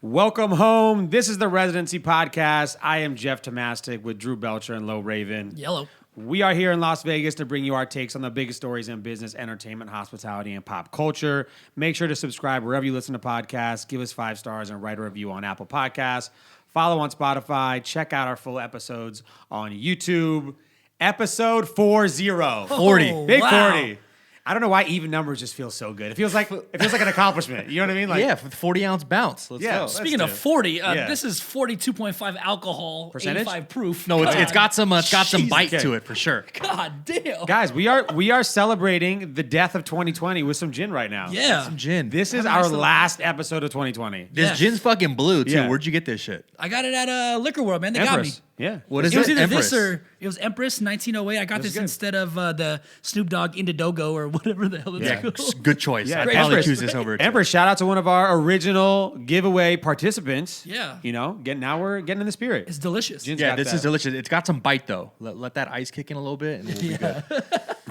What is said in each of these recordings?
Welcome home. This is the Residency Podcast. I am Jeff Tomastic with Drew Belcher and Lo Raven. Yellow. We are here in Las Vegas to bring you our takes on the biggest stories in business, entertainment, hospitality, and pop culture. Make sure to subscribe wherever you listen to podcasts. Give us 5 stars and write a review on Apple Podcasts. Follow on Spotify. Check out our full episodes on YouTube. Episode 40. 40. Big Wow. 40. I don't know why even numbers just feel so good. It feels like an accomplishment. You know what I mean? Like, yeah, with 40-ounce bounce. Let's go. Speaking of 40, this is 42.5 alcohol, Percentage? 85 proof. No, it's got some bite Jesus. to it for sure. God damn. guys, we are celebrating the death of 2020 with some gin right now. Yeah. Some gin. This is Have a our nice little- last episode of 2020. This Yes. gin's fucking blue too. Yeah. Where'd you get this shit? I got it at Liquor World, man. They Empress. got me. Yeah. What is It was it? either Empress. this or it was Empress 1908. I got This is this good. instead of the Snoop Dogg Indiegogo or whatever the hell it's Yeah, called. good choice. Yeah, I'd great probably choice. choose this over. Empress, shout out to one of our original giveaway participants. Yeah. You know, now we're getting in the spirit. It's delicious. Gin's Yeah, got this that. is delicious. It's got some bite though. Let that ice kick in a little bit, and we'll be good.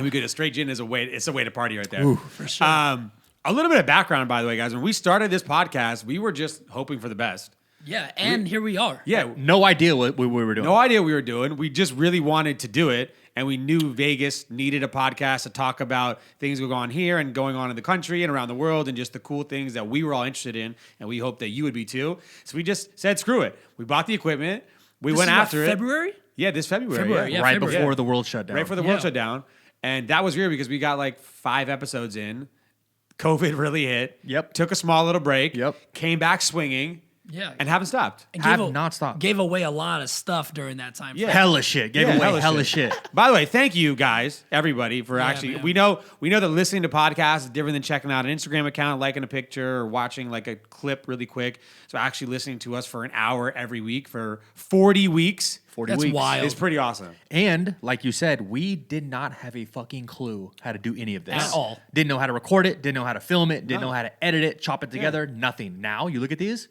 We good. A straight gin is it's a way to party right there. Ooh, For sure. A little bit of background, by the way, guys. When we started this podcast, we were just hoping for the best. Yeah, and here we are. Yeah. No idea what we were doing. No idea what we were doing. We just really wanted to do it. And we knew Vegas needed a podcast to talk about things going on here and going on in the country and around the world and just the cool things that we were all interested in. And we hope that you would be too. So we just said, screw it. We bought the equipment. We This wary is what, after it. February? Yeah, this February. February, yeah. right February. before the world shut down. Right before the world Yeah. shut down. And that was weird because we got like 5 episodes in. COVID really hit. Yep. Took a small little break. Yep. Came back swinging. Yeah. And haven't stopped. And Have not stopped. Gave away a lot of stuff during that time. Yeah. Hella shit. Gave Yeah, away hella hella shit. shit. By the way, thank you guys, everybody, for actually. man. We know that listening to podcasts is different than checking out an Instagram account, liking a picture, or watching like a clip really quick. So actually listening to us for an hour every week for 40 weeks. 40 That's weeks. wild. It's pretty awesome. And like you said, we did not have a fucking clue how to do any of this. At all. Didn't know how to record it. Didn't know how to film it. Didn't No. know how to edit it, chop it together. Nothing. Now you look at these,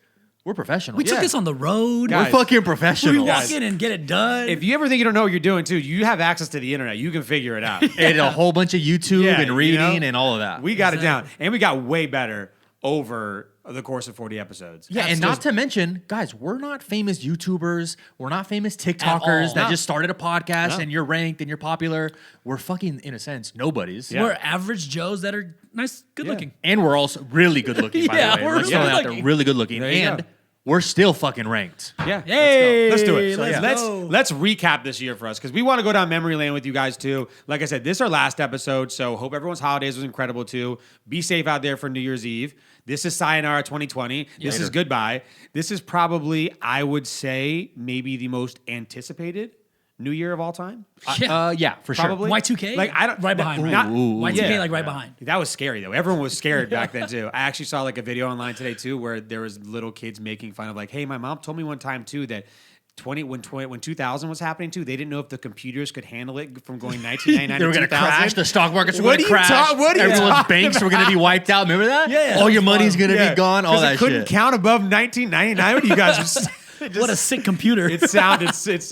we're professional. We took this on the road. Guys, We're fucking We professionals. walk in and get it done. If you ever think you don't know what you're doing, too, you have access to the internet. You can figure it out. And a whole bunch of YouTube Yeah, and reading you know? and all of that. We got it down. And we got way better over the course of 40 episodes. Yeah, That's and not just- to mention, guys, we're not famous YouTubers. We're not famous TikTokers all. that No. just started a podcast No. and you're ranked and you're popular. We're fucking, in a sense, nobodies. Yeah. We're average Joes that are nice, good Yeah. looking. And we're also really good looking, by Yeah, the way. we're Let's really throw it out there. looking. Really good looking. There you And go. we're still fucking ranked. Yeah. Hey, let's do it. let's go. Let's recap this year for us because we want to go down memory lane with you guys too. Like I said, this is our last episode, so hope everyone's holidays was incredible too. Be safe out there for New Year's Eve. This is Sayonara 2020. This is goodbye. This is probably, I would say, maybe the most anticipated New Year of all time. Yeah, for sure. Probably. Y2K? Like I don't Right behind, Not, right? Ooh. Y2K, yeah. like right behind. That was scary though. Everyone was scared back then too. I actually saw like a video online today too where there was little kids making fun of like, hey, my mom told me one time too that when 2000 was happening too, they didn't know if the computers could handle it from going 1999 They were to going to 2000. crash. The stock markets were What going to are you crash. what are you Everyone's talking banks were going to be wiped out. Remember that? Yeah, All that your was money's wild. going to be gone. All 'Cause that it couldn't shit. count above 1999. What are you guys? What a sick computer. It sounded.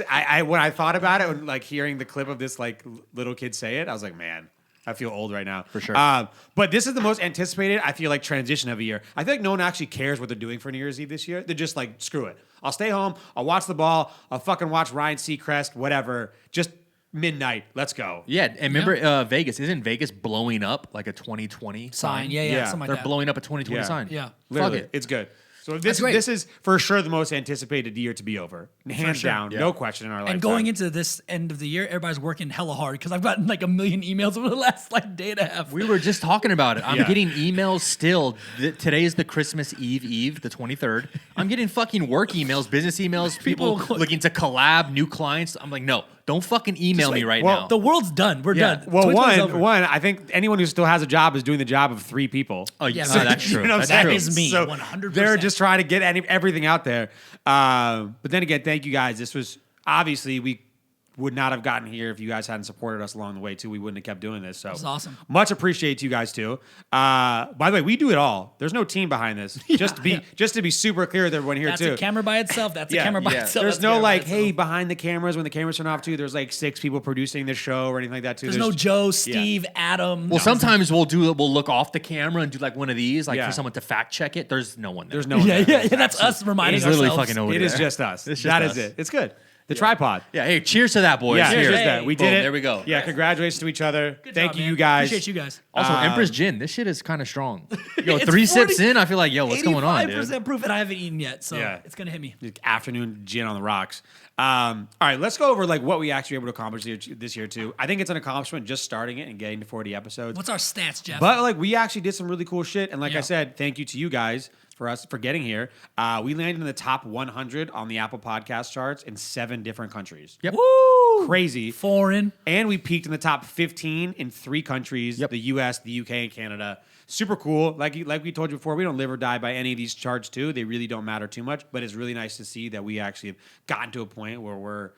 I when I thought about it, when like hearing the clip of this like little kid say it, I was like, man, I feel old right now. For sure. But this is the most anticipated, I feel like, transition of a year. I feel like no one actually cares what they're doing for New Year's Eve this year. They're just like, screw it. I'll stay home. I'll watch the ball. I'll fucking watch Ryan Seacrest, whatever. Just midnight. Let's go. Yeah, and remember Vegas. Isn't Vegas blowing up like a 2020 sign. Yeah, Yeah. something like They're that. blowing up a 2020 Yeah. sign. Yeah. Literally. Fuck it. It's good. So this That's great. this is for sure the most anticipated year to be over. Hands sure. down. Yeah. No question in our life. And going into this end of the year, everybody's working hella hard because I've gotten like a million emails over the last like day and a half. We were just talking about it. I'm Yeah. getting emails still. Today's the Christmas Eve, the 23rd. I'm getting fucking work emails, business emails, people People- looking to collab, new clients. I'm like, no, don't fucking email me right well, now. The world's done. We're Yeah. done. Well, 2020's over. one, I think anyone who still has a job is doing the job of 3 people. oh, yeah, yeah, so- that's true. You know what That's I'm true. saying? is me, So 100%. They're just trying to get everything out there. But then again, thank you guys. This was obviously we would not have gotten here if you guys hadn't supported us along the way too. We wouldn't have kept doing this. So That's awesome. Much appreciate you guys too. By the way, we do it all. There's no team behind this. Just to be super clear with everyone here That's too. a camera by itself. That's a camera by itself. There's That's a no camera by like, itself. hey, behind the cameras when the cameras turn off too. There's like 6 people producing the show or anything like that too. There's no Joe, Steve, Adam. Well, sometimes we'll look off the camera and do like one of these, like Yeah. for someone to fact check it. There's no one there. There's no one Yeah, there. yeah, that's us reminding It's literally ourselves. fucking nobody It is there. just us. It's just That us. is it. It's good. The tripod. Yeah, hey, cheers to that, boys. Yeah, Cheers. cheers to that. We Boom, did it. there we go. Yeah, congratulations to each other. Good Thank job, you, man. you guys. Appreciate you guys. Also, Empress Gin, this shit is kind of strong. Yo, It's 3 40 sips in, I feel like, yo, what's going on, dude? 85% proof, and I haven't eaten yet, so Yeah. it's gonna hit me. Afternoon gin on the rocks. All right, let's go over like what we actually were able to accomplish this year too. I think it's an accomplishment just starting it and getting to 40 episodes. What's our stats, Jeff? But like we actually did some really cool shit, and like Yeah. I said, thank you to you guys for getting here. We landed in the top 100 on the Apple Podcast charts in 7 different countries. Yep. Woo! Crazy. Foreign. And we peaked in the top 15 in 3 countries: Yep. the U.S., the U.K., and Canada. Super cool. Like we told you before, we don't live or die by any of these charts too. They really don't matter too much. But it's really nice to see that we actually have gotten to a point where we're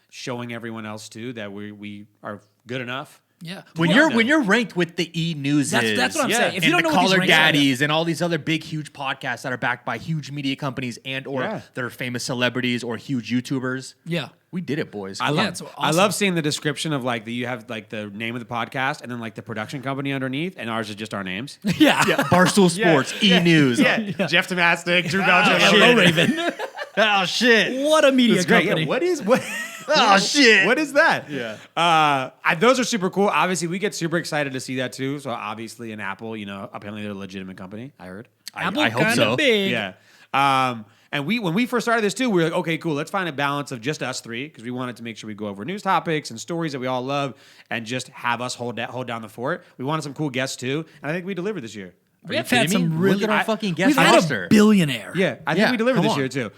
showing everyone else too that we are good enough. Yeah. When you're ranked with the E-News, That's what I'm saying. If you and don't the know what these Caller ranks are, Daddies and all these other big, huge podcasts that are backed by huge media companies and or Yeah. they're famous celebrities or huge YouTubers, Yeah. we did it, boys. I Yeah, love, it's awesome. I love seeing the description of like you have like the name of the podcast and then like the production company underneath, and ours is just our names. Yeah. Barstool Sports, E-News. Jeff Tomastic, Drew Hello, Belcher. Raven. Oh, shit. What a media It's great. company. Yeah, what? Oh, shit. What is that? Yeah. Those are super cool. Obviously, we get super excited to see that too. So obviously, in Apple, apparently they're a legitimate company. I heard. Apple I hope kinda so. big. Yeah. And when we first started this too, we were like, okay, cool. Let's find a balance of just us 3 because we wanted to make sure we go over news topics and stories that we all love, and just have us hold down the fort. We wanted some cool guests too, and I think we delivered this year. We have kidding had some me? really. Look at our fucking guest We've had roster. a billionaire. Yeah, I think Yeah, we delivered come this on. year too.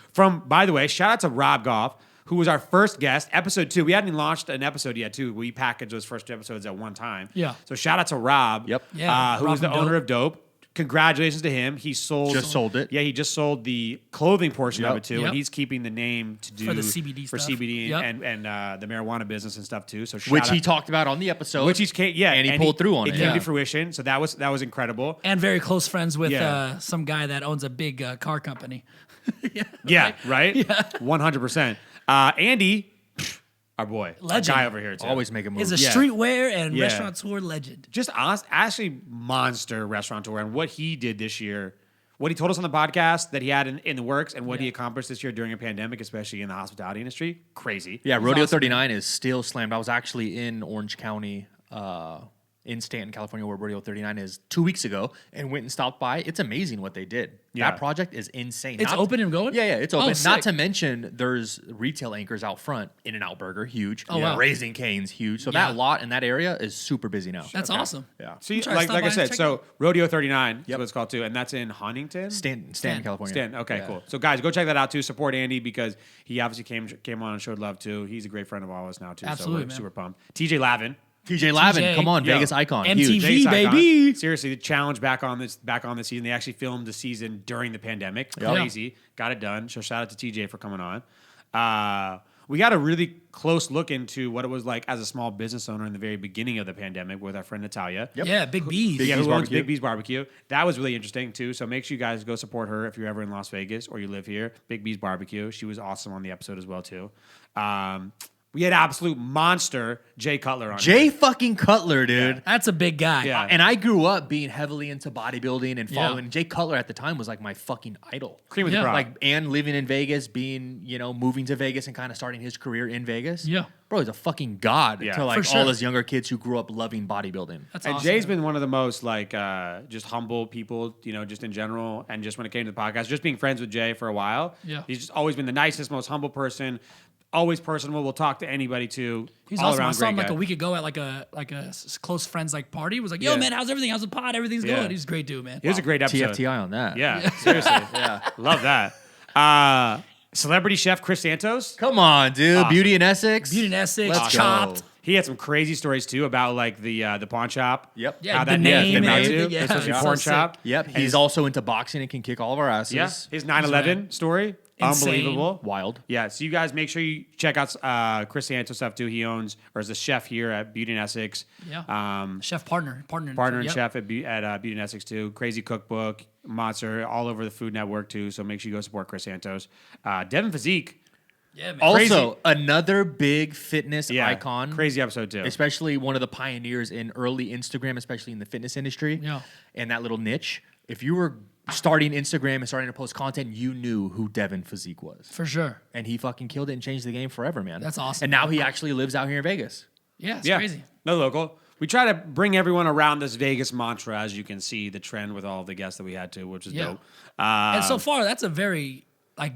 By the way, shout out to Rob Goff, who was our first guest, episode 2. We hadn't even launched an episode yet too. We packaged those first 2 episodes at one time. Yeah. So shout out to Rob. Yep. Yeah, who Rob was the from owner Dope. of Dope. Congratulations to him. He sold it. Yeah, he just sold the clothing portion of Yep. it too, Yep. and he's keeping the name to do For the CBD for stuff. CBD Yep. and the marijuana business and stuff too. So Which shout he out- talked about on the episode. which he's and he pulled through on it. It came Yeah. to fruition. So that was incredible. And very close friends with Yeah. some guy that owns a big car company. Yeah, right? 100%. Andy, our boy, Legend. our guy over here too. Always make a move. Is a Yeah. streetwear and Yeah. restaurateur legend. Just actually monster restaurateur, and what he did this year, what he told us on the podcast that he had in the works, and what he Yeah. accomplished this year during a pandemic, especially in the hospitality industry, crazy. Yeah, Rodeo awesome. 39 is still slammed. I was actually in Orange County, in Stanton, California, where Rodeo 39 is 2 weeks ago, and went and stopped by. It's amazing what they did. Yeah. That project is insane. It's open and going? Yeah, it's Oh, open. sick. Not to mention, there's retail anchors out front. In-N-Out Burger, huge. Oh, wow. Raising Cane's, huge. So Yeah. that lot in that area is super busy now. That's awesome. Yeah. So, I'm trying to like stop I by and said, check so it. Rodeo 39 is Yep. what it's called too, and that's in Huntington. Stanton, California. Stanton. Okay, Yeah. cool. So guys, go check that out too. Support Andy because he obviously came on and showed love too. He's a great friend of ours now too. Absolutely, so we're man. super pumped. TJ Lavin. TJ Lavin, TJ. come on, Yo. Vegas icon. MTV. Huge. Vegas icon. baby. Seriously, the challenge back on the season. They actually filmed the season during the pandemic. Yeah. Crazy. Got it done. So shout out to TJ for coming on. We got a really close look into what it was like as a small business owner in the very beginning of the pandemic with our friend Natalia. Yep. Yeah, Big B's. Big Yeah, B's who owns Barbecue. Big B's Barbecue. That was really interesting too. So make sure you guys go support her if you're ever in Las Vegas or you live here. Big B's Barbecue. She was awesome on the episode as well too. We had absolute monster Jay Cutler on. Jay fucking Cutler, dude. That's a big guy. Yeah. And I grew up being heavily into bodybuilding and Yeah. following. Jay Cutler at the time was like my fucking idol. Cream of the Yeah. crop. Like, and living in Vegas, moving to Vegas and kind of starting his career in Vegas. Yeah. Bro, he's a fucking god Yeah. to like For sure. all those younger kids who grew up loving bodybuilding. That's And awesome. Jay's been one of the most just humble people, just in general. And just when it came to the podcast, just being friends with Jay for a while. Yeah. He's just always been the nicest, most humble person. Always personable. Will talk to anybody too. He's all awesome. around I saw great him like guy. a week ago at like a close friends party. He was like, "Yo, Yeah. man, how's everything? How's the pod? Everything's Yeah. good." He's a great dude, man. It was a great episode. TFTI on that. Yeah, seriously. Yeah, love that. Celebrity chef Chris Santos. Come on, dude. Awesome. Beauty in Essex. Beauty in Essex, Let's Chopped. go. He had some crazy stories too about like the pawn shop. Yep. Yeah, How the that name came and out everything, too. yeah. It's supposed to be Yeah. porn So shop. Yep. He's also into boxing and can kick all of our asses. Yeah. His 9/11 story. Insane. Unbelievable. Wild. Yeah, so you guys make sure you check out Chris Santos stuff too. He owns or is the chef here at Beauty and Essex. Yeah. Chef partner Partner and yep. chef at Beauty and Essex too. Crazy cookbook, monster, all over the Food Network too. So make sure you go support Chris Santos. Devin Physique. Yeah, man. Also, another big fitness icon. Crazy episode too. Especially one of the pioneers in early Instagram, especially in the fitness industry. Yeah. And that little niche. If you were starting Instagram and starting to post content, you knew who Devin Physique was. For sure. And he fucking killed it and changed the game forever, man. That's awesome. And now he actually lives out here in Vegas. Yeah, it's Yeah, crazy. no local. We try to bring everyone around this Vegas mantra, as you can see the trend with all of the guests that we had to, which is Yeah. dope. And so far, that's a very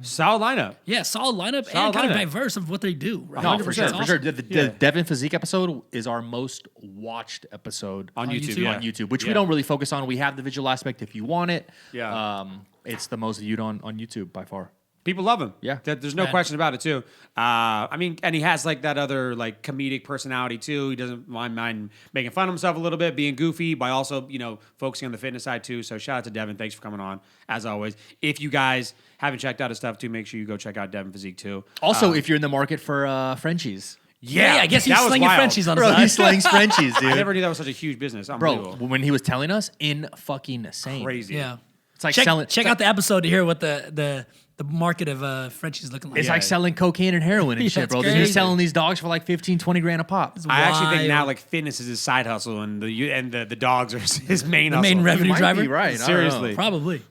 Solid lineup. solid lineup Solid and kind lineup. of diverse of what they do. Right? No, for sure. That's For awesome. sure. The Devin Physique episode is our most watched episode On YouTube, YouTube? yeah. on YouTube, which Yeah. we don't really focus on. We have the visual aspect if you want it. Yeah. It's the most viewed on YouTube by far. People love him. Yeah. There's no Man. question about it too. I mean, and he has like that other like comedic personality too. He doesn't mind making fun of himself a little bit, being goofy, but also, focusing on the fitness side too. So shout out to Devin. Thanks for coming on as always. If you guys haven't checked out his stuff too, make sure you go check out Devin Physique too. Also, if you're in the market for Frenchies. Yeah, I guess he's that was slinging wild. Frenchies on Bro, his he side. slings Frenchies, dude. I never knew that was such a huge business. Bro, Unbelievable. when he was telling us, fucking insane. Crazy. Yeah. It's like Check selling. out the episode to hear what the market of Frenchies looking like. It's like selling cocaine and heroin and Yeah, shit, it's bro. They're crazy. just selling these dogs for like 15, 20 grand a pop. I actually think now wild. like fitness is his side hustle and the dogs are his main the hustle. main revenue might driver. be right. I don't know. Seriously. Probably.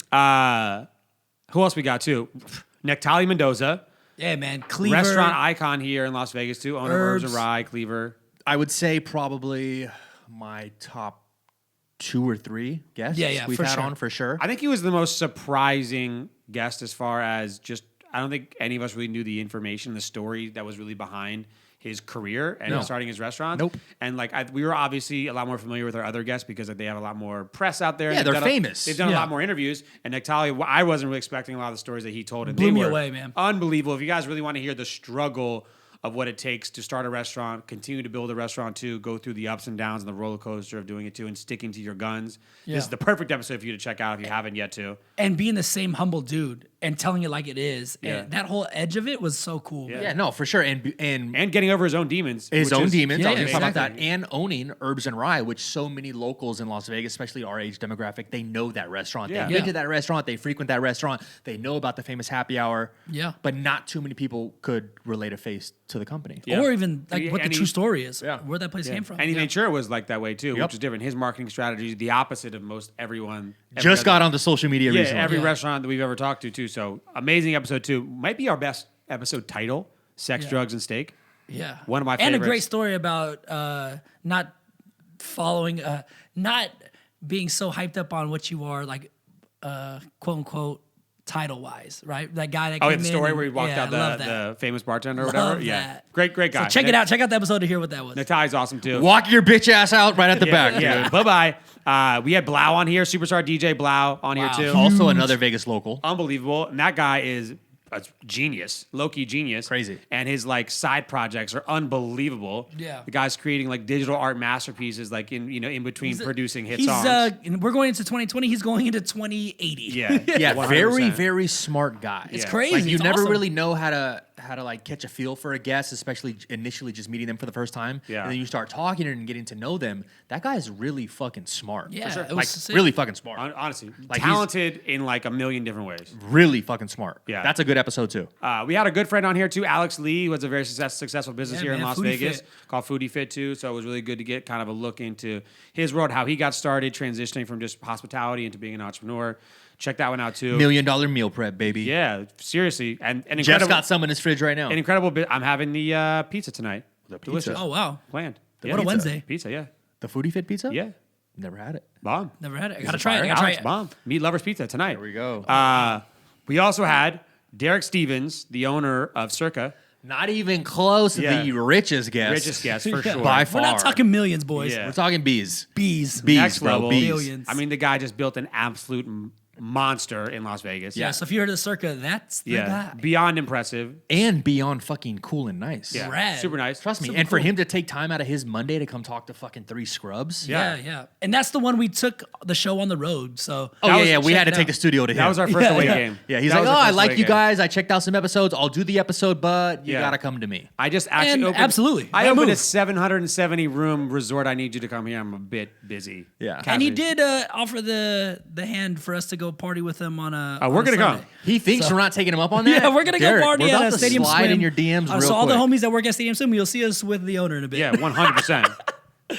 Who else we got too? Nectalia Mendoza, Yeah, man. Cleaver. restaurant icon here in Las Vegas too. Owner of Herbs and Herbs. Rye, Cleaver. I would say probably my top 2 or 3 guests Yeah, we've for had sure. on for sure. I think he was the most surprising guest as far as just, I don't think any of us really knew the information, the story that was really behind his career and No. starting his restaurant. Nope. And we were obviously a lot more familiar with our other guests because they have a lot more press out there. Yeah, They've they're done famous. They've done a Yeah. lot more interviews. And Nectalia, I wasn't really expecting a lot of the stories that he told. And Blew they me were away, man. Unbelievable. If you guys really want to hear the struggle of what it takes to start a restaurant, continue to build a restaurant too, go through the ups and downs and the roller coaster of doing it too, and sticking to your guns. Yeah. This is the perfect episode for you to check out if you haven't yet too. And being the same humble dude and telling it like it is. Yeah. And that whole edge of it was so cool. Yeah. yeah, no, for sure. And And getting over his own demons. his which own is- demons. I was Yeah, going to talk about that. exactly. And owning Herbs and Rye, which so many locals in Las Vegas, especially our age demographic, they know that restaurant. Yeah. They've been Yeah. to that restaurant. They frequent that restaurant. They know about the famous happy hour. Yeah. But not too many people could relate a face to the company. Yeah. Or even like what the And he- true story is. Yeah. Where that place came from. And he Yeah. made sure it was like that way too, Yep. which is different. His marketing strategy is the opposite of most everyone. Just got onto social media Yeah, recently. every Yeah. restaurant that we've ever talked to too. So amazing episode too. Might be our best episode title: Sex, Yeah. Drugs, and Steak. Yeah. One of my And a great favorites. story about not following, not being so hyped up on what you are, like, quote unquote, title wise, right? That guy that Oh, came yeah, the story in where he walked yeah, out I love that. the famous bartender or Love whatever. Yeah, that. great guy. So check it out. Check out the episode to hear what that was. Natalia's awesome too. Walk your bitch ass out right at the back. Yeah. Dude. Bye bye. We had Blau on here, superstar DJ Blau on Wow. here too. Also another Vegas local. Unbelievable. And that guy is a genius, low-key genius. Crazy. And his like side projects are unbelievable. Yeah. The guy's creating like digital art masterpieces like in between producing hit He's songs. and we're going into 2020. He's going into 2080. Yeah. Yeah, 100%. very smart guy. It's Yeah. crazy. Like you It's never awesome. really know how to like catch a feel for a guest, especially initially just meeting them for the first time. Yeah. And then you start talking and getting to know them. That guy is really fucking smart. Yeah, For it was like sick. really fucking smart. Honestly, Like, talented in like a million different ways. Really fucking smart. Yeah. That's a good episode too. We had a good friend on here too, Alex Lee, who has a very successful business Yeah, here in man, Las Foodie Vegas Fit. called Foodie Fit too. So it was really good to get kind of a look into his world, how he got started, transitioning from just hospitality into being an entrepreneur. Check that one out too. $1 million meal prep, baby. Yeah, seriously, and an Jeff's incredible, got some in his fridge right now. an incredible bit. I'm having the pizza tonight. The pizza. Delicious. Oh wow. Planned. What a Wednesday. Pizza, yeah, The Foodie Fit pizza? yeah, Never had it. bomb. Never had it. I gotta it try it. I fire? gotta try Alex, it. bomb. Meat lovers pizza tonight. There we go. We also had Derek Stevens, the owner of Circa, Not even close to Yeah. the richest guest. richest guest for sure. By We're far. not talking millions, boys. Yeah. We're talking bees. Bees. Bees, Next bro. level. Bees. Billions. I mean, the guy just built an absolute monster in Las Vegas. Yeah. So if you heard of the Circa, that's the guy. Beyond impressive. And beyond fucking cool and nice. Yeah, Rad. super nice. Trust me. Super And for cool. him to take time out of his Monday to come talk to fucking 3 scrubs. Yeah. And that's the one we took the show on the road. So Oh, yeah, we check had to it take out. the studio to him. That was our first away yeah. game. Yeah, he's That like, was oh, our I first like away you game. guys. I checked out some episodes. I'll do the episode, but you Yeah. got to come to me. I just actually And opened. absolutely. I Yeah, opened a move. 770 room resort. I need you to come here. I'm a bit busy. Yeah. And he did offer the hand for us to go party with him on a. We're on a gonna go. Sunday. He thinks we're not taking him up on that? Yeah, we're gonna Derek, go party we're at about a to Stadium slide Swim. in your DMs real So all the quick. homies that work at Stadium Swim, you'll see us with the owner in a bit. Yeah, 100%.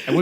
And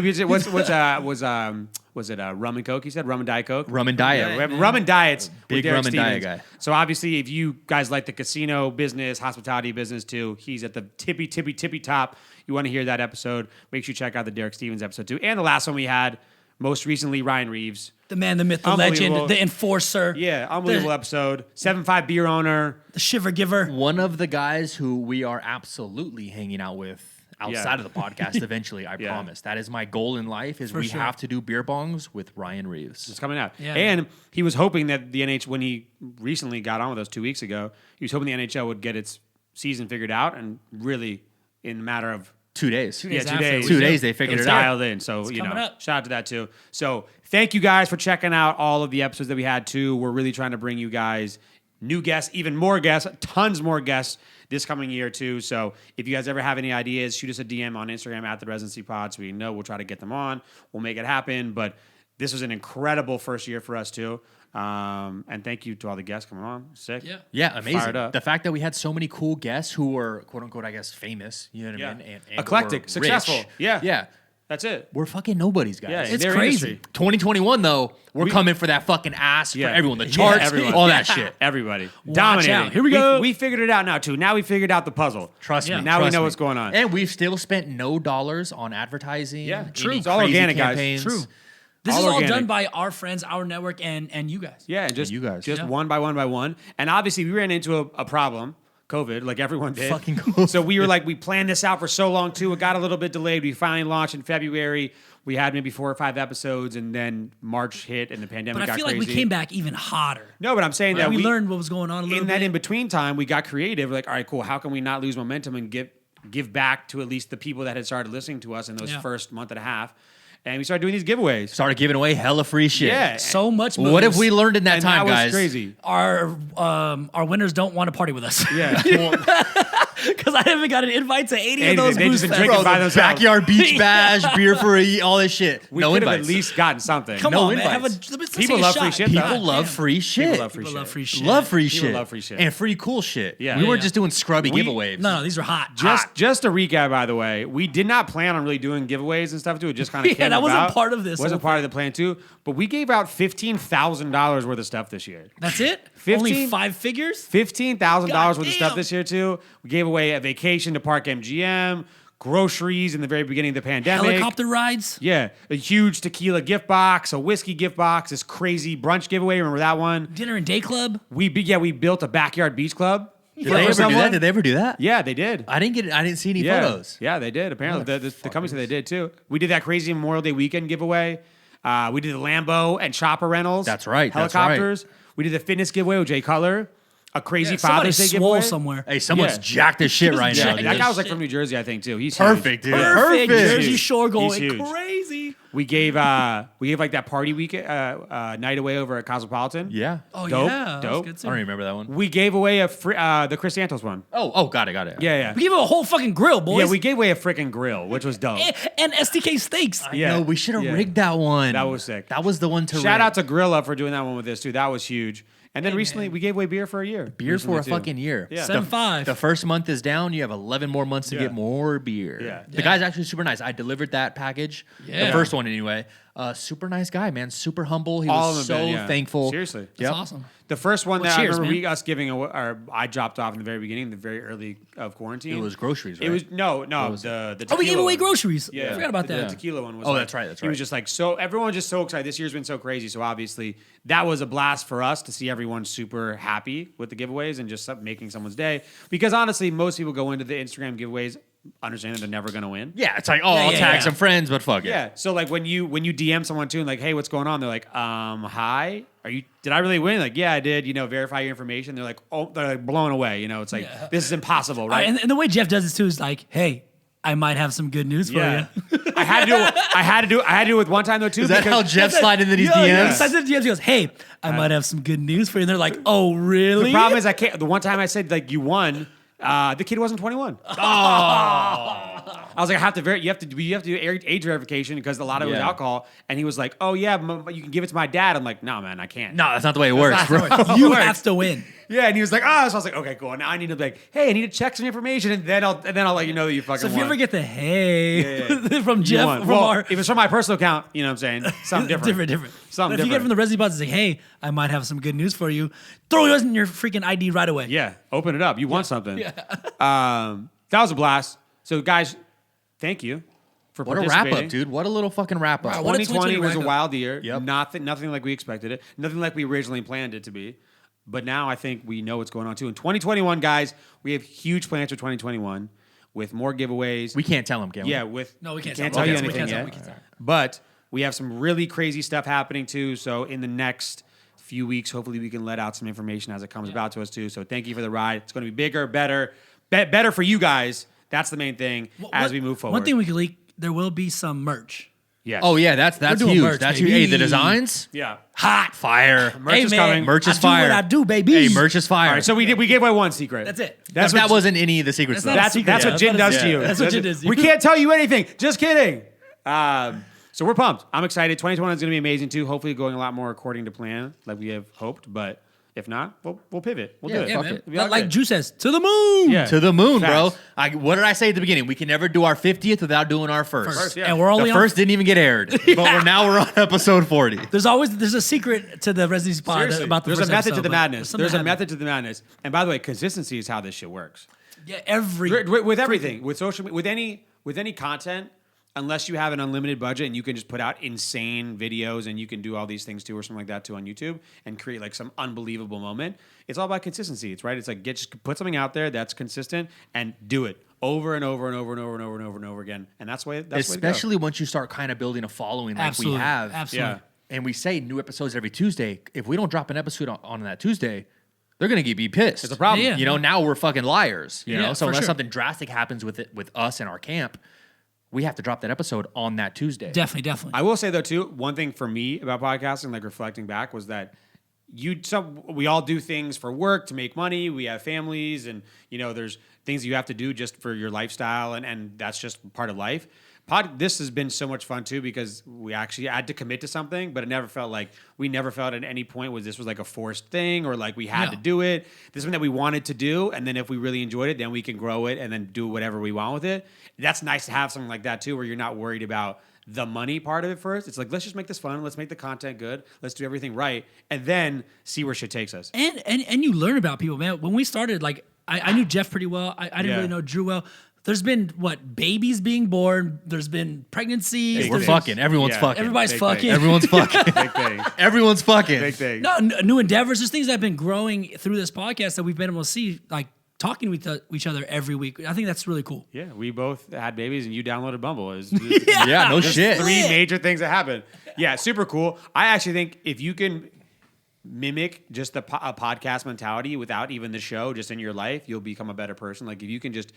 was it rum and coke? He said rum and diet coke. Rum and diet. Yeah, we have rum and diets. Big with Derek rum and diet Stevens. guy. So obviously, if you guys like the casino business, hospitality business too, he's at the tippy top. You want to hear that episode? Make sure you check out the Derek Stevens episode too, and the last one we had, most recently, Ryan Reeves. The man, the myth, the Unbelievable. legend, the enforcer. Yeah, unbelievable episode. 7.5 beer owner. The shiver giver. One of the guys who we are absolutely hanging out with outside Yeah. of the podcast eventually, I Yeah. promise. That is my goal in life is we sure. have to do beer bongs with Ryan Reeves. It's coming out. Yeah. And he was hoping that the NHL, when he recently got on with us 2 weeks ago, he was hoping the NHL would get its season figured out, and really, in a matter of 2 days. days Yeah, 2 after. days. 2 days they figured It's it out. dialed in. So, It's you know, coming up. shout out to that too. So, thank you guys for checking out all of the episodes that we had too. We're really trying to bring you guys new guests, even more guests, tons more guests this coming year too. So, if you guys ever have any ideas, shoot us a DM on Instagram at the Residency Pod so we know. We'll try to get them on. We'll make it happen. But this was an incredible first year for us too. And thank you to all the guests coming on. Sick. Yeah. Yeah, amazing. Fired up. The fact that we had so many cool guests who were quote unquote, I guess, famous, you know what Yeah. I mean? And Eclectic, were successful. rich. Yeah. Yeah. That's it. We're fucking nobodies, guys. Yeah, in It's their crazy. industry. 2021 though, we're coming for that fucking ass Yeah. for everyone. The Yeah, charts, everyone. all that shit. Everybody. Watch Dominating. out. Here we go. We figured it out now, too. Now we figured out the puzzle. Trust Yeah. me. Now we trust know me. what's going on. And we've still spent no dollars on advertising. Yeah, any true. It's all crazy organic, guys. campaigns. True. This All is all organic. done by our friends, our network, and you guys. Yeah, and just you guys. just Yeah. one by one by one. And obviously, we ran into a problem, COVID, like everyone did. Fucking COVID. So we were like, we planned this out for so long too. It got a little bit delayed. We finally launched in February. We had maybe 4 or 5 episodes, and then March hit, and the pandemic But I got feel crazy. like we came back even hotter. No, but I'm saying that we learned what was going on a little in bit. that in between time, we got creative. We're like, all right, cool. How can we not lose momentum and give back to at least the people that had started listening to us in those Yeah. first month and a half? And we started doing these giveaways. Started giving away hella free shit. Yeah. So much moves. What have we learned in that And time, that was guys? crazy. Our winners don't want to party with us. Yeah. Because I haven't got an invite to 80 of Anything. those They just booze been fests. drinking Bro, by the themselves. backyard beach bash, beer for all this shit. We no could have invites. at least gotten something. Come No on, man. invites. Let's People take a love shot. free shit, though. People God love damn. free shit. People love free People shit. love free shit. Love free People shit. love free shit. And free cool shit. Yeah. We Yeah, weren't yeah. just doing scrubby We- giveaways. No, these are hot. Just to recap, by the way, we did not plan on really doing giveaways and stuff too. It just kind of Yeah, came that wasn't about. part of this Wasn't whole part of the plan too. But we gave out $15,000 worth of stuff this year. That's it? 15? Only 5 figures? $15,000 worth of stuff damn. this year too. We gave away a vacation to Park MGM, groceries in the very beginning of the pandemic. Helicopter rides? Yeah, a huge tequila gift box, a whiskey gift box, this crazy brunch giveaway. Remember that one? Dinner and day club? We built a backyard beach club. Did they ever do that? Did they ever do that? Yeah, they did. I didn't get it. I didn't see any Yeah. photos. Yeah, they did. Apparently, the company said they did too. We did that crazy Memorial Day weekend giveaway. We did the Lambo and chopper rentals. That's right, that's right. Helicopters. We did the fitness giveaway with Jay Cutler. A crazy Somebody Father's Day swole giveaway. somewhere. Hey, someone's Yeah. jacked as shit right now, jacked. dude. That guy was like from New Jersey, I think too. He's Perfect, huge. dude. Yeah. Perfect. Perfect. Jersey He's Shore going huge. crazy. We gave like that party weekend night away over at Cosmopolitan. Yeah. Oh, Dope, yeah. That was dope. good I too. don't remember that one. We gave away the Chris Santos one. Oh, got it. Yeah. We gave him a whole fucking grill, boys. Yeah, we gave away a freaking grill, which was dope. and STK steaks. Yeah. No, we should have Yeah. rigged that one. That was sick. That was the one to Shout rig. out to Grill Up for doing that one with us too. That was huge. And then recently we gave away beer for a year. beer for a recently, too. fucking year. Yeah. 7.5. The first month is down. You have 11 more months to Yeah. get more beer. Yeah. The guy's actually super nice. I delivered that package. Yeah. The first one anyway. Super nice guy, man. Super humble. He All was of them so been, yeah. thankful. Seriously. That's Yep. awesome. The first one Well, that cheers, I remember man. us giving away, or I dropped off in the very beginning, the very early of quarantine. It was groceries, right? It was the Oh, we gave tequila away one. groceries. Yeah, I forgot about The that. tequila one was. Oh, like- that's right, that's He was right. just like so. Everyone was just so excited. This year's been so crazy. So obviously that was a blast for us to see everyone super happy with the giveaways and just making someone's day. Because honestly, most people go into the Instagram giveaways understand that they're never going to win. Yeah, it's like, I'll tag some friends, but fuck it. Yeah. So like when you DM someone too and like, hey, what's going on? They're like, hi. Did I really win? Like, yeah, I did. Verify your information. They're like, they're like blown away. It's like this is impossible, right? And the way Jeff does this too is like, hey, I might have some good news for you. I had to do it with one time though too. Is that how Jeff slid into these DMs? He goes, hey, I might have some good news for you. And they're like, oh, really? The problem is I can't. The one time I said like you won, the kid wasn't 21. I was like, you have to do age verification because a lot of it was alcohol. And he was like, oh yeah, you can give it to my dad. I'm like, no, man, I can't. No, that's not the way it works, bro. You have to win. Yeah, and he was like, so I was like, okay, cool. Now I need to be like, hey, I need to check some information, and then I'll let you know that you fucking won. So if you ever get the from Jeff, if it's from my personal account, you know what I'm saying? Something different. different. Something but if you get from the Resi Bots, it's like, hey, I might have some good news for you. Throw yours in your freaking ID right away. Yeah, open it up. You want something. Yeah. That was a blast. So guys, thank you for What a participating. wrap up, dude. What a little fucking wrap up. Wow, what a 2020 was a wrap-up. wild year. Yep. Nothing like we expected it. Nothing like we originally planned it to be. But now I think we know what's going on too. In 2021, guys, we have huge plans for 2021 with more giveaways. We can't tell him, can we? Yeah, No, we can't tell tell you them. anything We can't yet. tell them. But we have some really crazy stuff happening too. So in the next few weeks, hopefully we can let out some information as it comes about to us too. So thank you for the ride. It's going to be bigger, better for you guys. That's the main thing as we move forward. One thing we can leak, there will be some merch. Yes. Oh, yeah, that's doing huge. merch, That's baby. huge. Hey, the designs? Yeah. Hot. Fire. Merch is coming. Merch is I fire. do what I do, baby. Hey, merch is fire. All right, so we gave away one secret. That's it. That wasn't any of the secrets, though. not a That's secret. what Jin does to you. That's what Jin does to you. We can't tell you anything. Just kidding. So we're pumped. I'm excited. 2021 is going to be amazing too. Hopefully going a lot more according to plan, like we have hoped. But if not, we'll pivot. We'll do it. Yeah, Fuck man. it. We'll be all Like good. Drew says, to the moon. Yeah. To the moon, bro. Facts. What did I say at the beginning? We can never do our 50th without doing our first. First, yeah. And we're only The first didn't even get aired, but now we're on episode 40. There's a secret to the Resi Spot Seriously, about the there's first a method episode, to the but madness. something There's a happened. method to the madness. And by the way, consistency is how this shit works. Yeah, With everything, with social media, with any content, unless you have an unlimited budget and you can just put out insane videos and you can do all these things too or something like that too on YouTube and create like some unbelievable moment. It's all about consistency. It's right. It's like just put something out there that's consistent and do it over and over and over and over and over and over and over again. And that's why. Especially once you start kind of building a following like Absolutely. we have. Absolutely. Yeah. And we say new episodes every Tuesday. If we don't drop an episode on that Tuesday, they're gonna be pissed. It's a problem. Yeah. You know, now we're fucking liars. You Yeah, know, so for unless sure. something drastic happens with us and our camp, we have to drop that episode on that Tuesday. Definitely. I will say though too, one thing for me about podcasting, like reflecting back, was that we all do things for work to make money. We have families, and there's things you have to do just for your lifestyle, and that's just part of life. This has been so much fun too because we actually had to commit to something, but it never felt like at any point this was like a forced thing or like we had to do it. This is something that we wanted to do, and then if we really enjoyed it, then we can grow it and then do whatever we want with it. That's nice to have something like that too, where you're not worried about the money part of it first. It's like, let's just make this fun. Let's make the content good. Let's do everything right, and then see where shit takes us. And you learn about people, man. When we started, like I knew Jeff pretty well. I didn't really know Drew well. There's been babies being born. There's been pregnancies. Hey, we're fucking. Everyone's fucking. Everybody's Big fucking. thing. Everyone's fucking. Big thing. Everyone's fucking. Big thing. No, new endeavors. There's things that have been growing through this podcast that we've been able to see, like talking with each other every week. I think that's really cool. Yeah, we both had babies, and you downloaded Bumble. Yeah, no shit. Three major things that happened. Yeah, super cool. I actually think if you can mimic just a podcast mentality without even the show, just in your life, you'll become a better person. Like if you can just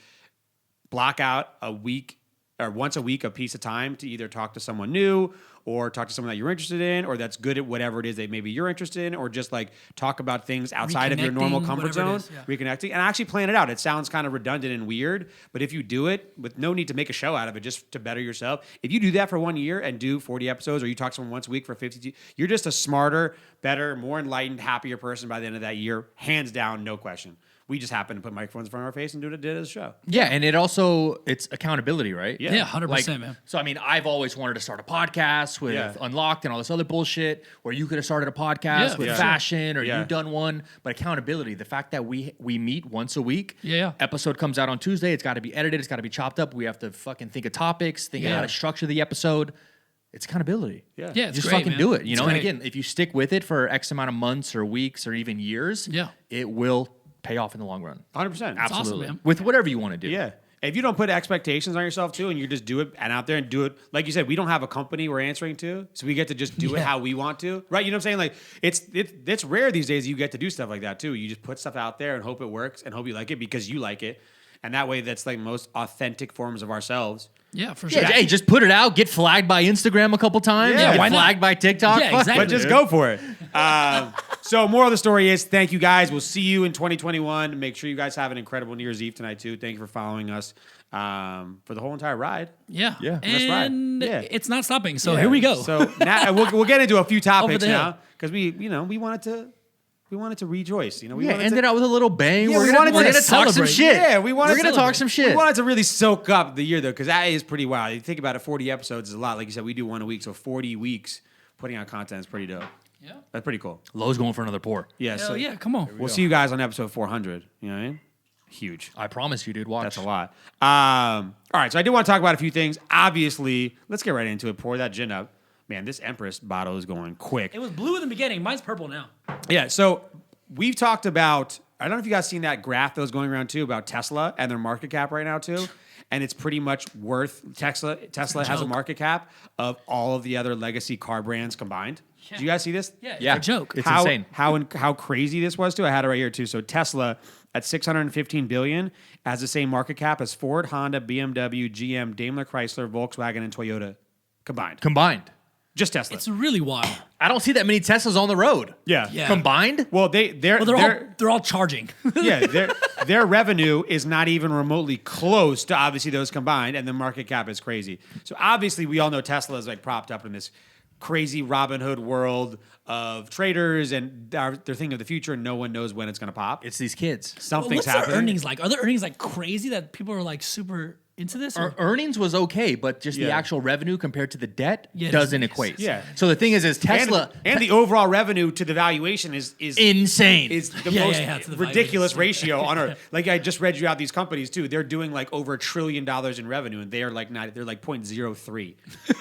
block out a week or once a week a piece of time to either talk to someone new or talk to someone that you're interested in or that's good at whatever it is that maybe you're interested in, or just like talk about things outside of your normal Reconnecting, comfort whatever zone, it is, reconnecting, and actually plan it out. It sounds kind of redundant and weird, but if you do it with no need to make a show out of it, just to better yourself, if you do that for 1 year and do 40 episodes, or you talk to someone once a week for 52, you're just a smarter, better, more enlightened, happier person by the end of that year, hands down, no question. We just happened to put microphones in front of our face and did it as a show. Yeah, and it's accountability, right? Yeah, 100%, man. So, I mean, I've always wanted to start a podcast with Unlocked and all this other bullshit, where you could have started a podcast with fashion, or you've done one. But accountability, the fact that we meet once a week, episode comes out on Tuesday, it's got to be edited, it's got to be chopped up, we have to fucking think of topics, think of how to structure the episode. It's accountability. Yeah, it's just great, fucking man. do it. It's And great. again, if you stick with it for X amount of months or weeks or even years, it will pay off in the long run. 100%. Absolutely. man. With whatever you want to do. Yeah. if you don't put expectations on yourself too, and you just do it and out there and do it, like you said, we don't have a company we're answering to, so we get to just do it how we want to, right? You know what I'm saying? Like it's rare these days you get to do stuff like that too. You just put stuff out there and hope it works and hope you like it because you like it, and that way that's like most authentic forms of ourselves. Yeah, for sure. Yeah, hey, just put it out. Get flagged by Instagram a couple times. Yeah, get why flagged by TikTok. Yeah, exactly. But just go for it. So moral of the story is thank you guys. We'll see you in 2021. Make sure you guys have an incredible New Year's Eve tonight too. Thank you for following us for the whole entire ride. Yeah. Yeah. And Yeah. it's not stopping. So here we go. So now we'll get into a few topics the hill. now because we wanted to rejoice. We wanted ended to, out with a little bang. Yeah, we're we gonna, wanted we're to gonna talk some celebrate. shit. Yeah, we wanted We're to gonna talk some shit. We wanted to really soak up the year though, because that is pretty wild. You think about it, 40 episodes is a lot. Like you said, we do one a week, so 40 weeks putting out content is pretty dope. Yeah. That's pretty cool. Lowe's going for another pour. Yeah. Hell So yeah, come on. we'll see you guys on episode 400. You know what I mean? Huge. I promise you, dude. Watch. That's a lot. All right, so I do want to talk about a few things. Obviously, let's get right into it. Pour that gin up. Man, this Empress bottle is going quick. It was blue in the beginning. Mine's purple now. Yeah, so we've talked about, I don't know if you guys seen that graph that was going around too about Tesla and their market cap right now too. And it's pretty much worth, Tesla has a market cap of all of the other legacy car brands combined. Yeah. Do you guys see this? Yeah, Yeah. a joke. It's insane. How crazy this was too. I had it right here too. So Tesla at $615 billion has the same market cap as Ford, Honda, BMW, GM, Daimler Chrysler, Volkswagen, and Toyota combined. Just Tesla. It's really wild. I don't see that many Teslas on the road. Yeah. Combined? Well, they're all charging. yeah, their revenue is not even remotely close to obviously those combined, and the market cap is crazy. So obviously, we all know Tesla is like propped up in this crazy Robin Hood world of traders, and they're thinking of the future, and no one knows when it's going to pop. It's these kids. Something's What's happening. their earnings like? Are the earnings like crazy that people are like super into this? Our earnings was okay, but just the Yeah. actual revenue compared to the debt Yeah, doesn't it's- equate. Yeah. So the thing is Tesla and the overall revenue to the valuation is insane. is the Yeah, most yeah, to the ridiculous valuation. ratio on earth. Like I just read you out these companies too. They're doing like over $1 trillion in revenue, and they are like not. They're like 0.03.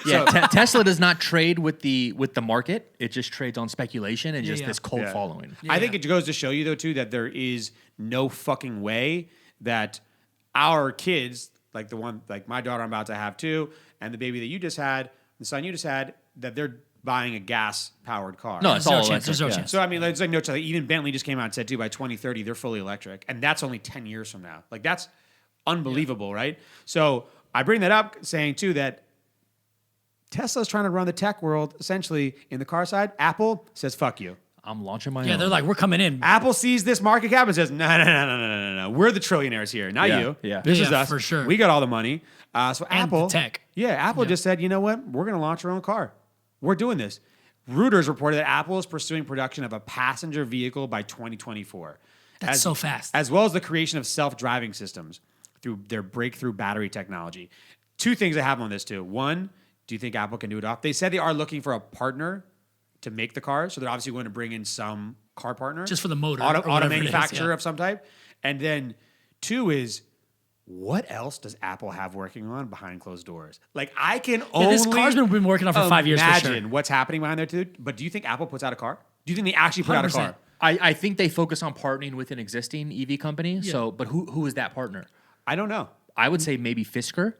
Yeah, Tesla does not trade with the market. It just trades on speculation and just yeah. this cult Yeah. following. I think it goes to show you though too that there is no fucking way that our kids, like the one like my daughter I'm about to have too, and the baby that you just had, the son you just had, that they're buying a gas powered car. No, it's Zero all chance, electric. there's no yeah. chance. So I mean, it's like no, like even Bentley just came out and said too by 2030 they're fully electric, and that's only 10 years from now. Like that's unbelievable, right? So I bring that up saying too that Tesla's trying to run the tech world essentially in the car side. Apple says fuck you. I'm launching my Yeah, own. they're like, we're coming in. Apple sees this market cap and says, no. We're the trillionaires here, not Yeah, you. yeah. This Yeah, is us. for sure. We got all the money. So And Apple, the tech. Yeah, Apple just said, you know what? We're going to launch our own car. We're doing this. Reuters reported that Apple is pursuing production of a passenger vehicle by 2024. That's so fast. As well as the creation of self-driving systems through their breakthrough battery technology. Two things I have on this too. One, do you think Apple can do it off? They said they are looking for a partner to make the car, so they're obviously going to bring in some car partner. Just for the motor. Auto or whatever it is, manufacturer yeah. of some type. And then two is, what else does Apple have working on behind closed doors? Like I can only this car's been working on for 5 years for imagine sure. what's happening behind there too. But do you think Apple puts out a car? Do you think they actually put out a 100%. car? I think they focus on partnering with an existing EV company. Yeah. So, but who is that partner? I don't know. I would say maybe Fisker.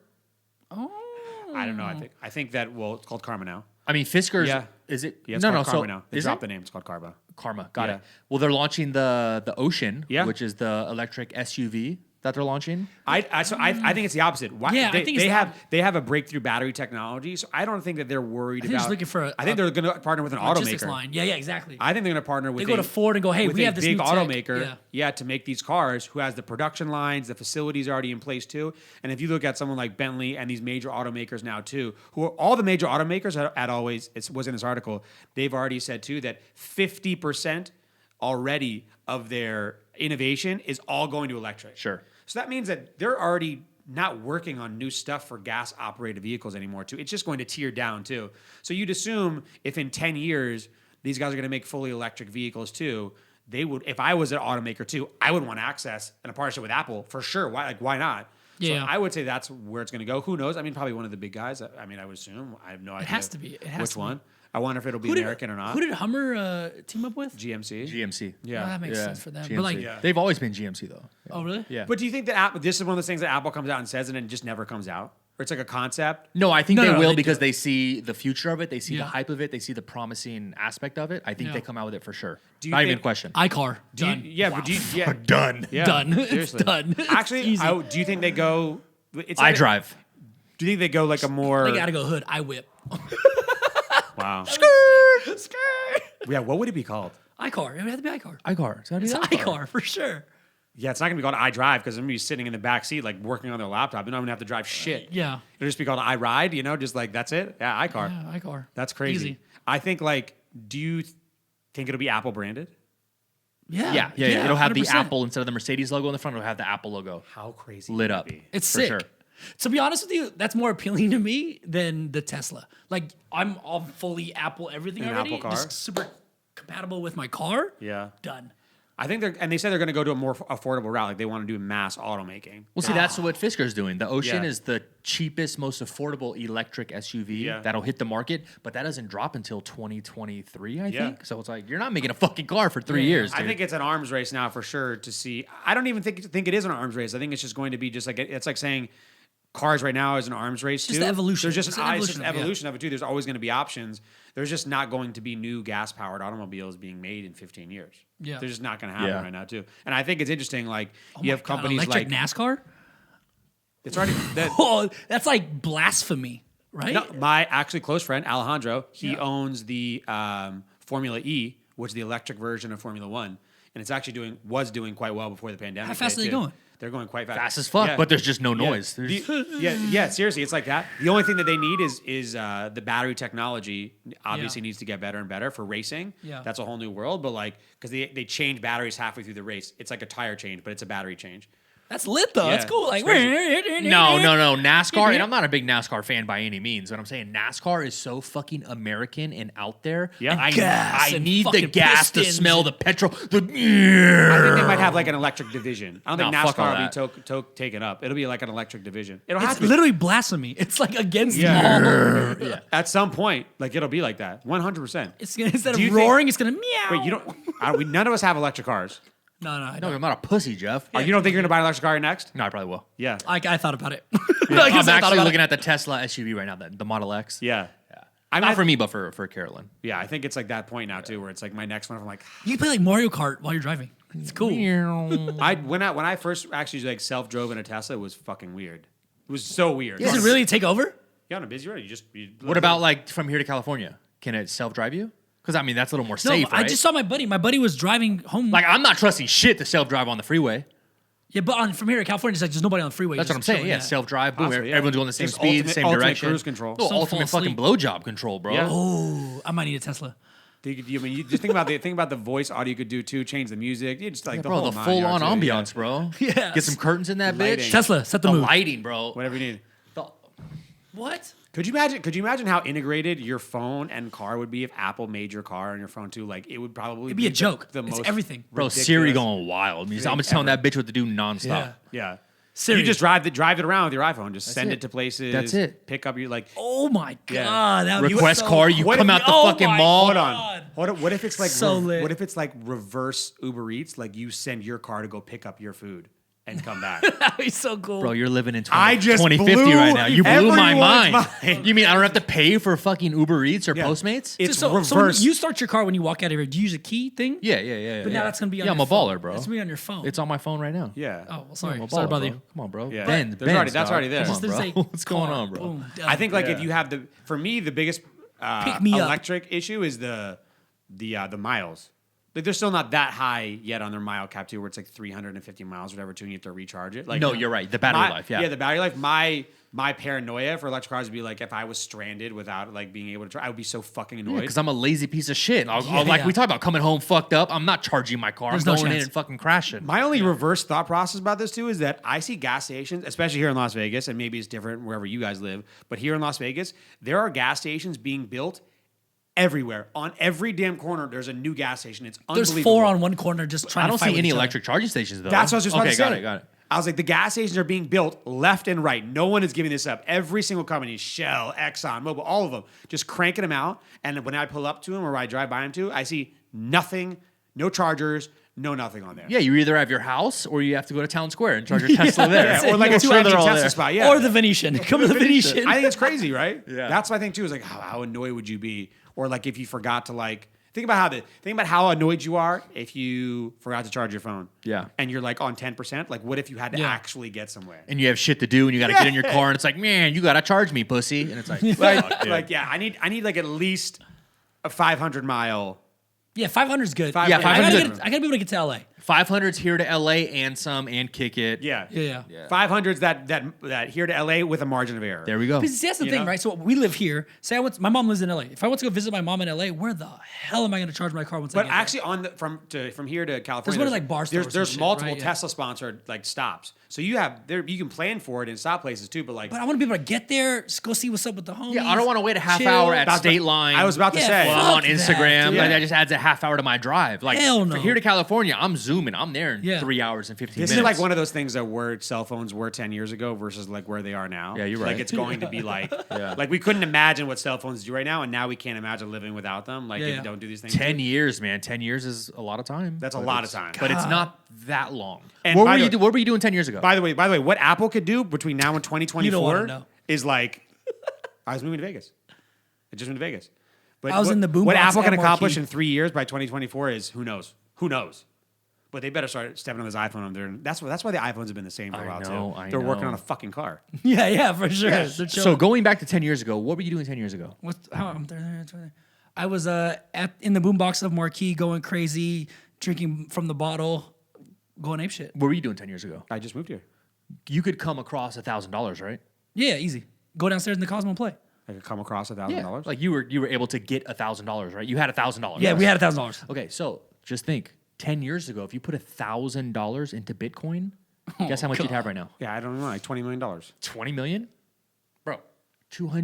I don't know. I think that it's called Karma now. I mean, Fisker's. Yeah. Is it? Yeah, it's no, called no. Karma So now. They is dropped it? the name. It's called Karma. Karma. Got Yeah. it. Well, they're launching the Ocean, Yeah. which is the electric SUV that they're launching. I think it's the opposite. Why, Yeah, I think it's they have a breakthrough battery technology, so I don't think that they're worried I think they're about. just looking for I think they're going to partner with an logistics automaker. line. Yeah, exactly. I think they're going to partner with. They go to Ford and go, hey, with we a have this big new tech. automaker, Yeah. to make these cars. Who has the production lines, the facilities already in place too. And if you look at someone like Bentley and these major automakers now too, who are all the major automakers at always, it was in this article, they've already said too that 50% already of their innovation is all going to electric. Sure. So that means that they're already not working on new stuff for gas operated vehicles anymore too. It's just going to tier down too. So you'd assume if in 10 years these guys are going to make fully electric vehicles too, they would, if I was an automaker too, I would want access and a partnership with Apple for sure. Why not? Yeah. So I would say that's where it's going to go. Who knows? I mean, probably one of the big guys. I mean, I would assume. I have no idea. has to be. It has which to be. one. I wonder if it'll be American or not. Who did Hummer team up with? GMC. Yeah, that makes sense for them. GMC. But like, they've always been GMC though. oh really? Yeah. But do you think that this is one of those things that Apple comes out and says and then just never comes out? Or it's like a concept? No, I think No, they no, will they because do it. they see the future of it. They see the Yeah. hype of it. They see the promising aspect of it. I think Yeah. they come out with it for sure. Do you Not even a think- question. iCar. Do you, Done. yeah, but do you, yeah, Done. yeah, Done. It's Seriously. done. It's Actually, easy. do you think they go? It's I like, drive. Do you think they go like a more? They gotta go hood. I whip. Wow. Skirt. Yeah. What would it be called? iCar. It would have to be iCar. iCar. It's iCar for sure. Yeah, it's not gonna be called iDrive because I'm gonna be sitting in the back seat like working on their laptop. They're not gonna have to drive shit. Yeah. It'll just be called iRide. You know, just like that's it. Yeah, iCar. Yeah, iCar. That's crazy. Easy. I think like, do you think it'll be Apple branded? Yeah. Yeah. It'll have the 100%. Apple instead of the Mercedes logo in the front. It'll have the Apple logo How crazy lit would up. that be? It's for sick. sure. To be honest with you, that's more appealing to me than the Tesla. Like I'm all fully Apple everything An already. Apple car? Just super compatible with my car. Yeah. Done. I think they said they're going to go to a more affordable route. Like they want to do mass automaking. Well, see, that's what Fisker's doing. The Ocean Yeah. is the cheapest, most affordable electric SUV Yeah. that'll hit the market, but that doesn't drop until 2023, I Yeah. think. So it's like, you're not making a fucking car for 3 years, dude. I think it's an arms race now for sure to see. I don't even think it is an arms race. I think it's just going to be just like it's like saying cars right now is an arms race Just too. the evolution. There's just It's an an evolution, evolution of it, of it too. There's always going to be options. There's just not going to be new gas powered automobiles being made in 15 years. Yeah. They're just not going to happen Yeah. right now too. And I think it's interesting. Like you have God, companies electric like NASCAR. it's already that, Oh, that's like blasphemy, right? no, my actually close friend Alejandro. He owns the Formula E, which is the electric version of Formula One, and it's actually was doing quite well before the pandemic. How fast hit, are they too. going? They're going quite fast. Fast as fuck, Yeah. but there's just no Yeah. noise. There's- Yeah, seriously, it's like that. The only thing that they need is the battery technology. Obviously, Yeah. needs to get better and better for racing. Yeah. That's a whole new world. But like, because they change batteries halfway through the race, it's like a tire change, but it's a battery change. That's lit though. That's Yeah, cool. Like it's No. NASCAR, and I'm not a big NASCAR fan by any means, but I'm saying NASCAR is so fucking American and out there. Yeah. I, Gas I and need the fucking gas to pistons smell and- the petrol. I think they might have like an electric division. I don't think No, fuck all NASCAR will be taken up. It'll be like an electric division. It'll have It's to be. literally blasphemy. It's like against Yeah. the law. Yeah. At some point, like it'll be like that. 100%. It's gonna, instead Do you of think- roaring, it's gonna meow. Wait, you don't? None of us have electric cars. No, I No, don't. I'm not a pussy, Jeff. You don't think you're gonna buy an electric car next? No, I probably will. Yeah. I thought about it. I'm actually looking at the Tesla SUV right now, the Model X. Yeah. Not for me, but for Carolyn. Yeah, I think it's like that point now too, where it's like my next one. I'm like, You can play like Mario Kart while you're driving. It's cool. when I first actually like self drove in a Tesla, it was fucking weird. It was so weird. Does it really take over? Yeah, on a busy road, What about like from here to California? Can it self-drive you? Because I mean, that's a little more No, safe, right? I just saw my buddy. My buddy was driving home. Like, I'm not trusting shit to self-drive on the freeway. yeah, but from here to California, it's like there's nobody on the freeway. That's what I'm just saying. chilling, Yeah, self-drive. Boom. Possibly, yeah. Everyone's going the same Just speed, same ultimate direction. cruise control. No, Some ultimate fall fucking asleep. blowjob control, bro. Yeah. Oh, I might need a Tesla. you just think about the voice audio you could do too. Change the music. You just like Yeah, the bro, whole the nine full-on yards, yeah. ambiance, bro. Yes. Get some curtains in that Lighting. bitch. Tesla, set the The mood. lighting, bro. Whatever you need. What? Could you imagine how integrated your phone and car would be if Apple made your car and your phone too? Like it would probably It'd be a joke. The It's most everything. Bro, ridiculous- Siri going wild. I'm just telling that bitch what to do nonstop. Yeah. Yeah. Siri. You just drive it around with your iPhone. Just send it. it to places. That's it. Pick up your like. Oh my Yeah. god! That would be Request so car, you cool. come out the Oh fucking my mall. Hold God. on. What if it's like So lit. what if it's like reverse Uber Eats? Like you send your car to go pick up your food and come back. That'd be so cool. Bro, you're living in I just 2050 blew right now. You blew my everyone's mind. mind. You mean I don't have to pay for fucking Uber Eats or Yeah. Postmates? It's so when reverse. you start your car when you walk out of here, do you use a key thing? Yeah. But now that's gonna be on Yeah, your I'm a phone. baller, bro. It's gonna be on your phone. It's on my phone right now. yeah. Oh, well, sorry. I'm a Sorry baller, about bro. you. Come on, bro. Yeah. Bend, There's already- that's dog. already there. Come on, Just bro. say What's going car, on, bro? boom, done. I think like Yeah. if you have for me the biggest Pick me up. electric issue is the miles. Like they're still not that high yet on their mile cap too, where it's like 350 miles, or whatever, too, and you have to recharge it. Like No, you're right. The battery life, yeah. Yeah, the battery life. My paranoia for electric cars would be like if I was stranded without like being able to drive, I would be so fucking annoyed. Because I'm a lazy piece of shit. I'll, Yeah, like yeah. we talk about coming home fucked up. I'm not charging my car. There's I'm no going in chance. and fucking crashing. My only reverse thought process about this too is that I see gas stations, especially here in Las Vegas, and maybe it's different wherever you guys live, but here in Las Vegas, there are gas stations being built everywhere. On every damn corner, there's a new gas station. It's There's unbelievable. 4 on one corner just trying I to don't fight see with any each other. electric charging stations though. That's what I was just about okay, to say. got it. I was like, the gas stations are being built left and right. No one is giving this up. Every single company, Shell, Exxon, Mobil, all of them, just cranking them out. And when I pull up to them or I drive by them too, I see nothing, no chargers, no nothing on there. Yeah, you either have your house or you have to go to Town Square and charge your Tesla there. Yeah, or like a two-engine Tesla spot. Yeah. Or the Venetian. Come to the Venetian. I think it's crazy, right? Yeah. That's my thing too. Is like, how annoyed would you be? Or like if you forgot to like think about how annoyed you are if you forgot to charge your phone. Yeah. And you're like on 10%. Like, what if you had to actually get somewhere? And you have shit to do and you got to get in your car and it's like, man, you got to charge me, pussy. And it's like, I need like at least a 500-mile. Yeah, 500 is good. 500 I gotta be able to get to LA. 500's here to LA and some and kick it. Yeah. 500's that here to LA with a margin of error. There we go. Because that's the thing, right? So we live here. Say my mom lives in LA. If I want to go visit my mom in LA, where the hell am I going to charge my car once I But get there? actually, from here to California, There's one at, like, bar stores There's and shit, multiple right? Yeah. Tesla sponsored like stops. So you can plan for it and stop places too. But like, But I want to be able to get there, go see what's up with the homies. Yeah, I don't want to wait a half chill. hour at That's State what- Line. I was about to say. While I'm on Fuck that, Instagram. dude. Like, that just adds a half hour to my drive. Like, Hell no. for here to California, I'm zooming. I'm there in Yeah. 3 hours and 15 This minutes. is like one of those things that where cell phones were 10 years ago versus like where they are now. Yeah, you're right. Like it's going to be like, like we couldn't imagine what cell phones do right now, and now we can't imagine living without them. Like if you don't do these things. 10 years, man. 10 years is a lot of time. That's a But lot of it's- time. But it's not that long. And What by were, the- what were you doing 10 years ago? By the way, what Apple could do between now and 2024 You don't wanna know. is like, I was moving to Vegas. I just moved to Vegas. But I was in the boombox what Apple can at accomplish Marquee. in 3 years by 2024 is who knows? Who knows? But they better start stepping on this iPhone up there. That's why the iPhones have been the same for a while too. I They're working know. on a fucking car. Yeah, for sure. They're So chilling. going back to 10 years ago, what were you doing 10 years ago? I was in the boombox of Marquee, going crazy, drinking from the bottle, going ape shit. What were you doing 10 years ago? I just moved here. You could come across $1,000, right? Yeah, easy. Go downstairs in the Cosmo and play. I could come across $1,000. Like you were able to get $1,000, right? You had $1,000. Yeah, we had $1,000. Okay, so just think, 10 years ago, if you put $1,000 into Bitcoin, guess how much you'd have right now? Yeah, I don't know, like $20 million. 20 million? Bro,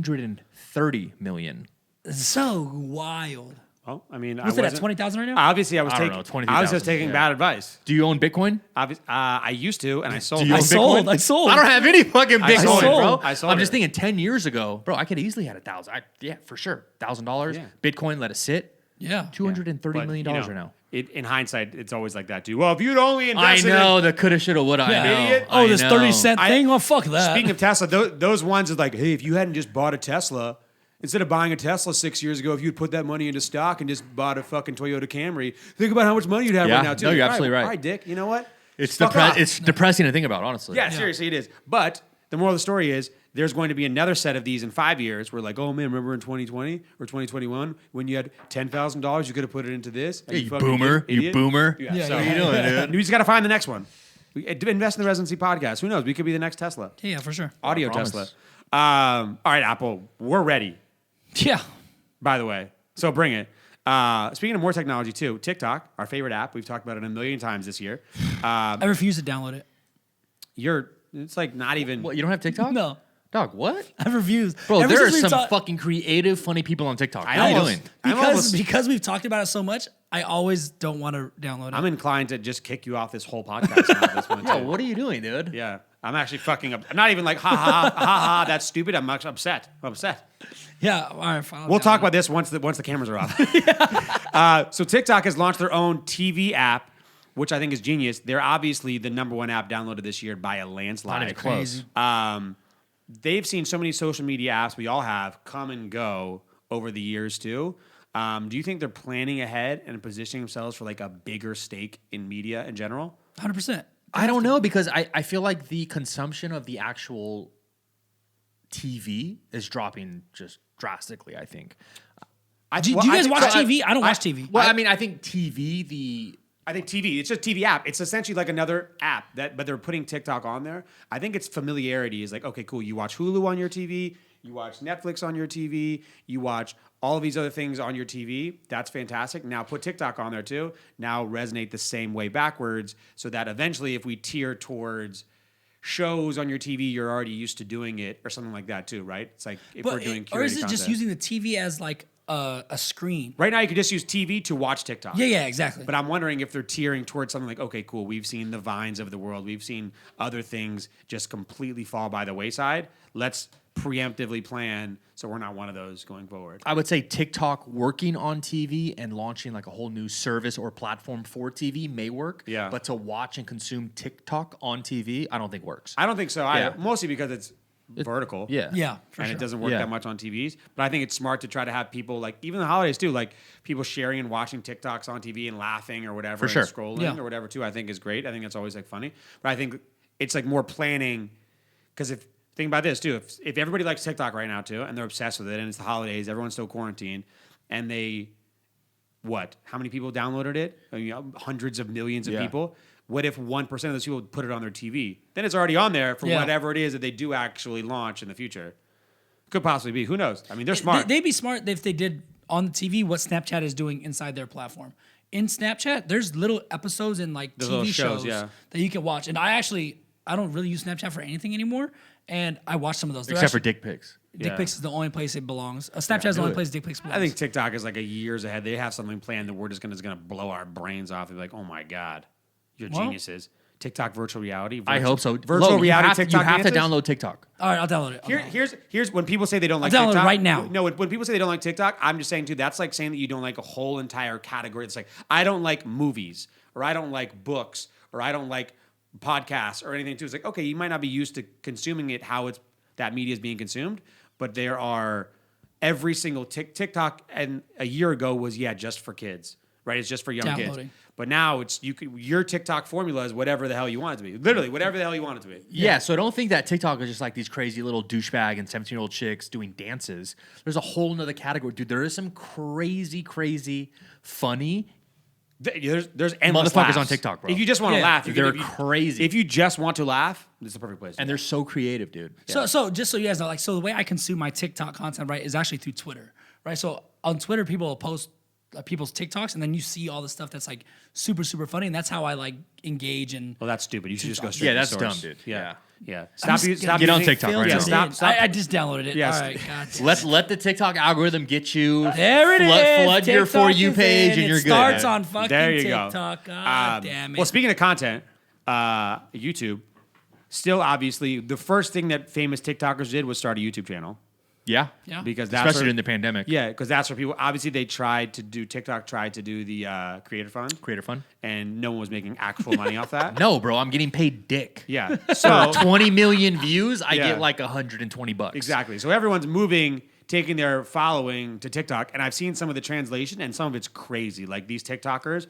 230 million. So wild. Well, I mean, What's it at, 20,000 right now? Obviously, I was I don't taking. know, 20,000, I was just taking yeah. bad advice. Do you own Bitcoin? I used to, and I sold. you I own sold. Bitcoin? I sold. I don't have any fucking I Bitcoin, sold. bro. I sold I'm just it. thinking 10 years ago, bro, I could easily had $1,000. Yeah, for sure. $1,000. Yeah. Bitcoin, let it sit. Yeah. $230 But, million you know, right now. In hindsight, it's always like that too. Well, if you'd only I invested know the coulda, shoulda, woulda. Yeah. I know. Idiot. Oh, I this know. 30-cent thing? Well, fuck that. Speaking of Tesla, those ones is like, hey, if you hadn't just bought a Tesla, instead of buying a Tesla 6 years ago, if you'd put that money into stock and just bought a fucking Toyota Camry, think about how much money you'd have Yeah. right now too. No, you're absolutely right. All right, Dick. You know what? It's Fuck off. depressing to think about, honestly. Yeah, seriously, it is. But the moral of the story is there's going to be another set of these in 5 years. We're like, oh man, remember in 2020 or 2021 when you had $10,000, you could have put it into this. Yeah, you fucking boomer. You idiot. boomer. Yeah, Yeah, so, what are you doing, dude? We just got to find the next one. Invest in the Residency podcast. Who knows? We could be the next Tesla. Yeah, for sure. Audio promise. Tesla. All right, Apple, we're ready. Yeah. By the way, so bring it. Speaking of more technology too, TikTok, our favorite app. We've talked about it a million times this year. I refuse to download it. It's like not even. What, you don't have TikTok? No. Dog, what? I refused. Bro, Ever there are since we've some fucking creative, funny people on TikTok. I How are you almost- doing? Because we've talked about it so much, I always don't want to download it. I'm inclined to just kick you off this whole podcast now at this point. Yo, too. what are you doing, dude? Yeah, I'm actually fucking up. I'm not even like ha ha ha ha. That's stupid. I'm actually upset. I'm upset. yeah. All right. Fine. We'll talk about this once the cameras are off. So TikTok has launched their own TV app, which I think is genius. They're obviously the #1 app downloaded this year by a landslide. Not even close. They've seen so many social media apps we all have come and go over the years too. Do you think they're planning ahead and positioning themselves for like a bigger stake in media in general? 100%. I don't know because I feel like the consumption of the actual TV is dropping just drastically, I think. Do you guys watch TV? I don't watch TV. Well, I mean, I think TV, I think TV. It's just TV app. It's essentially like another app but they're putting TikTok on there. I think its familiarity is like, okay, cool. You watch Hulu on your TV. You watch Netflix on your TV. You watch all of these other things on your TV. That's fantastic. Now put TikTok on there too. Now resonate the same way backwards so that eventually if we tier towards shows on your TV, you're already used to doing it or something like that too, right? It's like if we're doing curated or is it just content. using the TV as like a screen. Right now, you can just use TV to watch TikTok. Yeah, exactly. But I'm wondering if they're tearing towards something like, okay, cool, we've seen the Vines of the world. We've seen other things just completely fall by the wayside. Let's preemptively plan so we're not one of those going forward. I would say TikTok working on TV and launching like a whole new service or platform for TV may work. Yeah. But to watch and consume TikTok on TV, I don't think works. I don't think so either, mostly because it's vertical. Yeah. Yeah, for And sure. it doesn't work that much on TVs. But I think it's smart to try to have people, like, even the holidays too, like people sharing and watching TikToks on TV and laughing or whatever, For sure. and scrolling or whatever too, I think is great. I think it's always like funny. But I think it's like more planning, because think about this too, if everybody likes TikTok right now too, and they're obsessed with it, and it's the holidays, everyone's still quarantined, and how many people downloaded it? I mean, hundreds of millions of people. What if 1% of those people put it on their TV? Then it's already on there for whatever it is that they do actually launch in the future. Could possibly be. Who knows? I mean, they're smart. They'd be smart if they did on the TV what Snapchat is doing inside their platform. In Snapchat, there's little episodes and like TV shows that you can watch. And I don't really use Snapchat for anything anymore. And I watch some of those. Except for dick pics. Dick pics is the only place it belongs. Snapchat is the only place dick pics belongs. I think TikTok is like a years ahead. They have something planned that we're just gonna blow our brains off. They're like, oh my God, you're geniuses. TikTok virtual reality. I hope so. Virtual reality TikTok. You have to download TikTok. All right, I'll download it. Here's when people say they don't like I'll download TikTok. it right now. No, when people say they don't like TikTok, I'm just saying too, that's like saying that you don't like a whole entire category. It's like, I don't like movies, or I don't like books, or I don't like podcasts or anything too. It's like, okay, you might not be used to consuming it how that media is being consumed, but there are every single TikTok, and a year ago was just for kids, right? It's just for young kids. But now your TikTok formula is whatever the hell you want it to be. Literally, whatever the hell you want it to be. Yeah, so don't think that TikTok is just like these crazy little douchebag and 17-year-old chicks doing dances. There's a whole nother category. Dude, there is some crazy, funny There's endless motherfuckers laughs on TikTok, bro. If you just want to laugh, they're crazy. If you just want to laugh, this is the perfect place. And they're so creative, dude. So just so you guys know, like, so the way I consume my TikTok content, right, is actually through Twitter, right? So on Twitter, people will post people's TikToks, and then you see all the stuff that's like super, super funny, and that's how I like engage. And well, that's stupid. You should just go straight. That's to the source. dumb, dude. Yeah. Stop get on TikTok right now. Stop. I just downloaded it. Yes. All right, God. Let the TikTok algorithm get you. There it is. Flood your For You page, and you're good. It starts on fucking there you TikTok. Go. God damn it. Well, speaking of content, YouTube, still obviously the first thing that famous TikTokers did was start a YouTube channel. Yeah. Because that's especially during the pandemic. Yeah, because that's where people obviously TikTok tried to do the creator fund, and no one was making actual money off that. No, bro, I'm getting paid dick. Yeah, so 20 million views, I get like $120. Exactly. So everyone's taking their following to TikTok, and I've seen some of the translation, and some of it's crazy. Like these TikTokers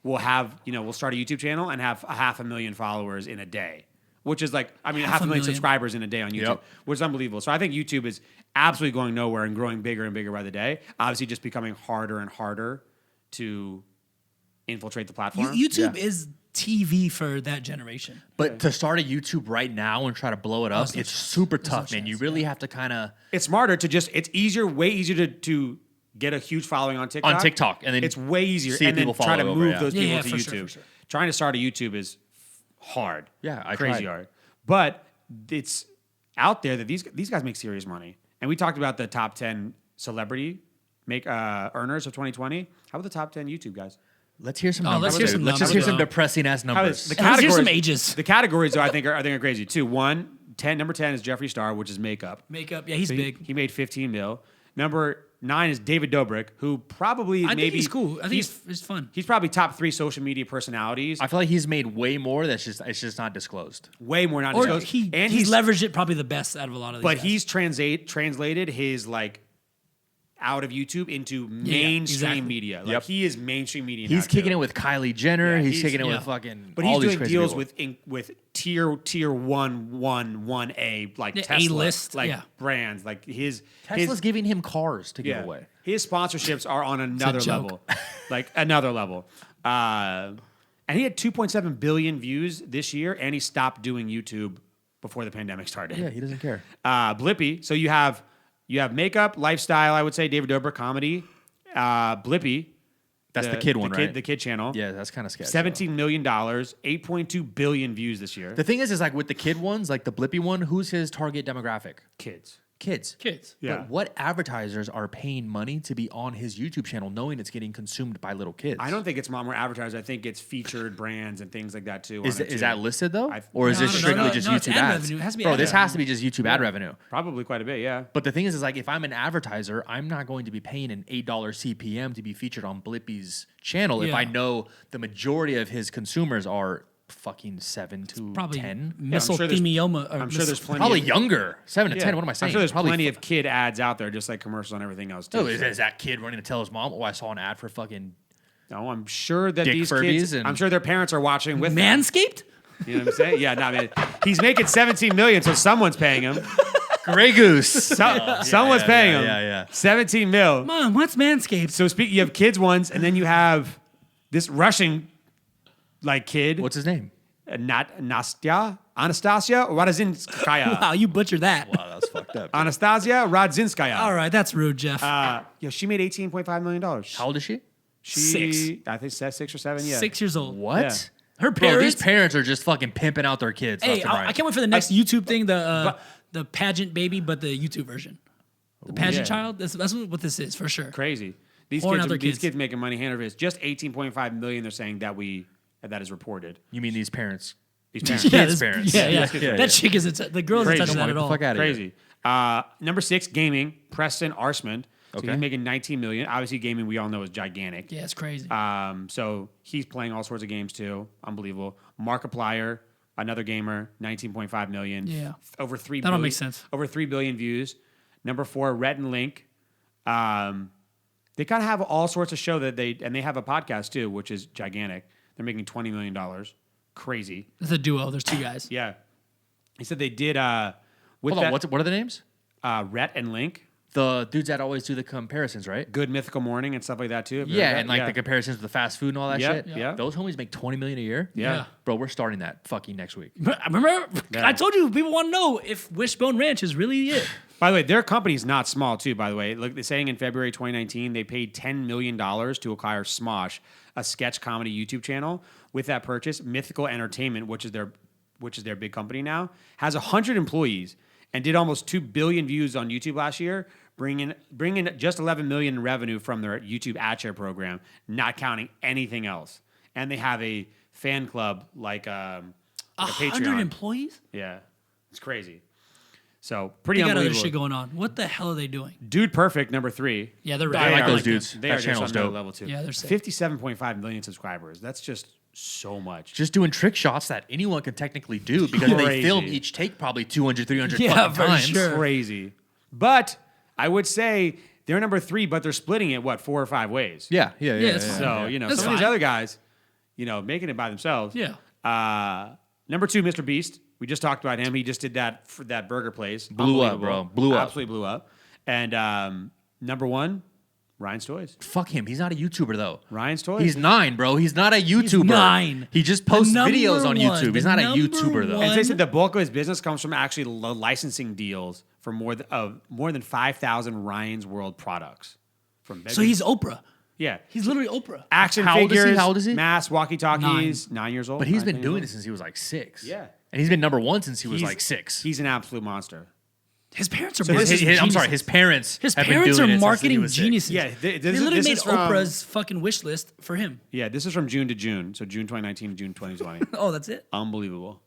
will start a YouTube channel and have 500,000 followers in a day. Which is like, I mean, 500,000 subscribers in a day on YouTube, which is unbelievable. So I think YouTube is absolutely going nowhere and growing bigger and bigger by the day. Obviously, just becoming harder and harder to infiltrate the platform. YouTube is TV for that generation. But to start a YouTube right now and try to blow it up, it's super tough, man. You really have to kind of... It's smarter to it's way easier to get a huge following on TikTok. On TikTok. And then it's way easier. See and then try to move those people to YouTube. For sure. Trying to start a YouTube is hard. Yeah, I crazy tried. hard. But it's out there that these guys make serious money. And we talked about the top 10 celebrity earners of 2020. How about the top 10 YouTube guys? Let's hear some numbers. Let's hear some Let's just hear some numbers. depressing ass numbers. Let's hear some ages. The categories, though, I think are crazy too. Number 10 is Jeffree Star, which is makeup. Makeup, yeah, he's big. He made 15 mil. Number 9 is David Dobrik, who probably I think he's cool. I think it's fun. He's probably top 3 social media personalities. I feel like he's made way more. It's just not disclosed. Way more not Or disclosed. he's leveraged it probably the best out of a lot of these. But guys. he's translated his out of YouTube into mainstream media. Like he is mainstream media. He's kicking it with Kylie Jenner. He's kicking it with fucking. But all he's these doing crazy deals people. with tier 1A like Tesla, A-list, brands. Like Tesla's giving him cars to give away. His sponsorships are on another level, like another level. And he had 2.7 billion views this year, and he stopped doing YouTube before the pandemic started. Yeah, he doesn't care. Blippi. So you have makeup, lifestyle. I would say David Dobrik, comedy. Blippi. That's the kid one, right? The kid channel. Yeah, that's kind of sketchy. $17 million, 8.2 billion views this year. The thing is like with the kid ones, like the Blippi one, who's his target demographic? Kids. Kids. Yeah. But what advertisers are paying money to be on his YouTube channel knowing it's getting consumed by little kids? I don't think it's more advertisers. I think it's featured brands and things like that too. Is that listed though? Or is this strictly just YouTube ads? Revenue. It has to be Bro, this has to be just YouTube ad revenue. Probably quite a bit, yeah. But the thing is like if I'm an advertiser, I'm not going to be paying an $8 CPM to be featured on Blippi's channel if I know the majority of his consumers are fucking 7 to probably 10. Mesothelioma. I'm sure there's plenty. Probably younger, 7 to 10. What am I saying? I'm sure there's probably plenty of kid ads out there, just like commercials and everything else too. Oh, is that kid running to tell his mom? Oh, I saw an ad for fucking. No, I'm sure that Dick these Furbies kids. and- I'm sure their parents are watching with them. Manscaped? You know what I'm saying? Yeah, no, I mean, he's making $17 million, so someone's paying him. Gray Goose. Someone's paying him. Yeah. 17 mil. Mom, what's Manscaped? So you have kids ones, and then you have this Russian kid. What's his name? Anastasia Radzinskaya. Wow, you butchered that. Wow, that was fucked up. Anastasia Radzinskaya. All right, that's rude, Jeff. She made $18.5 million. How old is she? Six. I think 6 or 7. Yeah, 6 years old. What? Yeah. Her Bro, parents. these parents are just fucking pimping out their kids. Hey, left and right. I can't wait for the next YouTube thing. The pageant baby, but the YouTube version. The pageant child. That's what this is for sure. Crazy. These kids making money hand over fist. Just 18.5 million. They're saying that is reported. You mean these parents? These parents. Kids' parents. Yeah. That chick isn't. The girl isn't touching that at all. Fuck out of Crazy. Number 6, gaming. Preston Arsman. So he's making 19 million. Obviously, gaming we all know is gigantic. Yeah, it's crazy. So he's playing all sorts of games too. Unbelievable. Markiplier, another gamer, 19.5 million. Yeah. Over 3 That billion. don't make sense. Over 3 billion views. Number 4, Rhett and Link. They kind of have all sorts of show and they have a podcast too, which is gigantic. They're making $20 million. Crazy. It's a duo. There's 2 guys. Yeah. He said they did Hold on, what are the names? Rhett and Link. The dudes that always do the comparisons, right? Good Mythical Morning and stuff like that too. Have you Yeah, heard and that? the comparisons with the fast food and all that shit. Yeah. Those homies make $20 million a year. Yeah. Bro, we're starting that fucking next week. Remember, Yeah. I told you people want to know if Wishbone Ranch is really it. By the way, their company's not small too, by the way. Look, they're saying in February 2019, they paid $10 million to acquire Smosh, a sketch comedy YouTube channel. With that purchase, Mythical Entertainment, which is their big company now, has 100 employees and did almost 2 billion views on YouTube last year, bringing just 11 million in revenue from their YouTube ad share program, not counting anything else. And they have a fan club like a Patreon. 100 employees? Yeah, it's crazy. So pretty They got unbelievable. other shit going on. What the hell are they doing? Dude Perfect, number 3. Yeah, they're I right. like those dudes. They That are just channel's on another dope. level too. Yeah, they're sick. 57.5 million subscribers. That's just so much. Just doing trick shots that anyone could technically do because they Crazy. film each take probably 200, 300 Yeah, fucking for times. sure. Crazy. But I would say they're number 3, but they're splitting it 4 or 5 ways. Yeah. it's So That's some of these fine. other guys, making it by themselves. Yeah. Number 2, Mr. Beast. We just talked about him. He just did that for that burger place. Blew up, Unbelievable. bro. Blew up. Absolutely blew up. And number 1, Ryan's Toys. Fuck him. He's not a YouTuber though. Ryan's Toys. He's 9, bro. He's not a YouTuber. 9. He just posts The number videos on one. YouTube. He's The not a number YouTuber though. one. And they said the bulk of his business comes from actually licensing deals for more than 5,000 Ryan's World products. So he's Oprah. yeah, He's literally Oprah. action How old is he? figures, How old is he? mask, walkie-talkies, 9 years old. But he's 9 been years doing old. it since he was like 6. Yeah. And he's been number 1 since he was He's- like 6. He's an absolute monster. His parents are I'm marketing sorry, his parents. His have been parents doing are it since he marketing was 6. geniuses. Yeah, they this literally is made from- Oprah's fucking wish list for him. Yeah, this is from June to June. So June 2019 to June 2020. Oh, that's it? Unbelievable.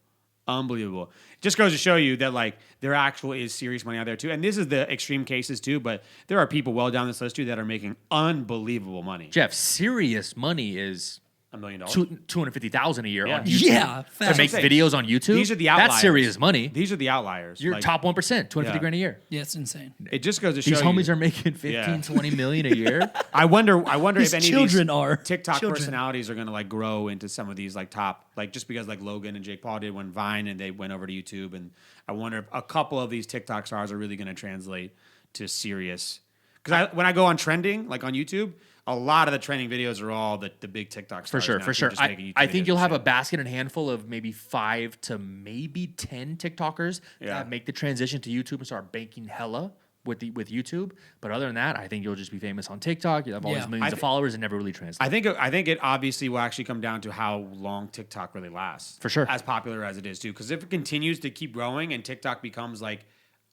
Just goes to show you that there actually is serious money out there too. And this is the extreme cases too, but there are people well down this list too that are making unbelievable money. Jeff, serious money is $1 million. $250,000 a year Yeah. on YouTube. Yeah. To Fast. make videos on YouTube, These are the outliers. that's serious money. These are the outliers. You're top 1%, 250 Yeah. grand a year. Yeah, it's insane. It just goes to show These you. homies are making 15, Yeah. 20 million a year. I wonder These if any children of are these TikTok children. personalities are going to grow into some of these top, just because Logan and Jake Paul did when Vine and they went over to YouTube. And I wonder if a couple of these TikTok stars are really going to translate to serious. Because when I go on trending, on YouTube, a lot of the trending videos are all the big TikTok stars. For sure. just making YouTube I think videos you'll and have a shit. basket and handful of maybe 5 to maybe 10 TikTokers Yeah. that make the transition to YouTube and start banking hella with YouTube. But other than that, I think you'll just be famous on TikTok. You'll have all Yeah. these millions of followers and never really translate. I think it obviously will actually come down to how long TikTok really lasts. For sure. As popular as it is too. Because if it continues to keep growing and TikTok becomes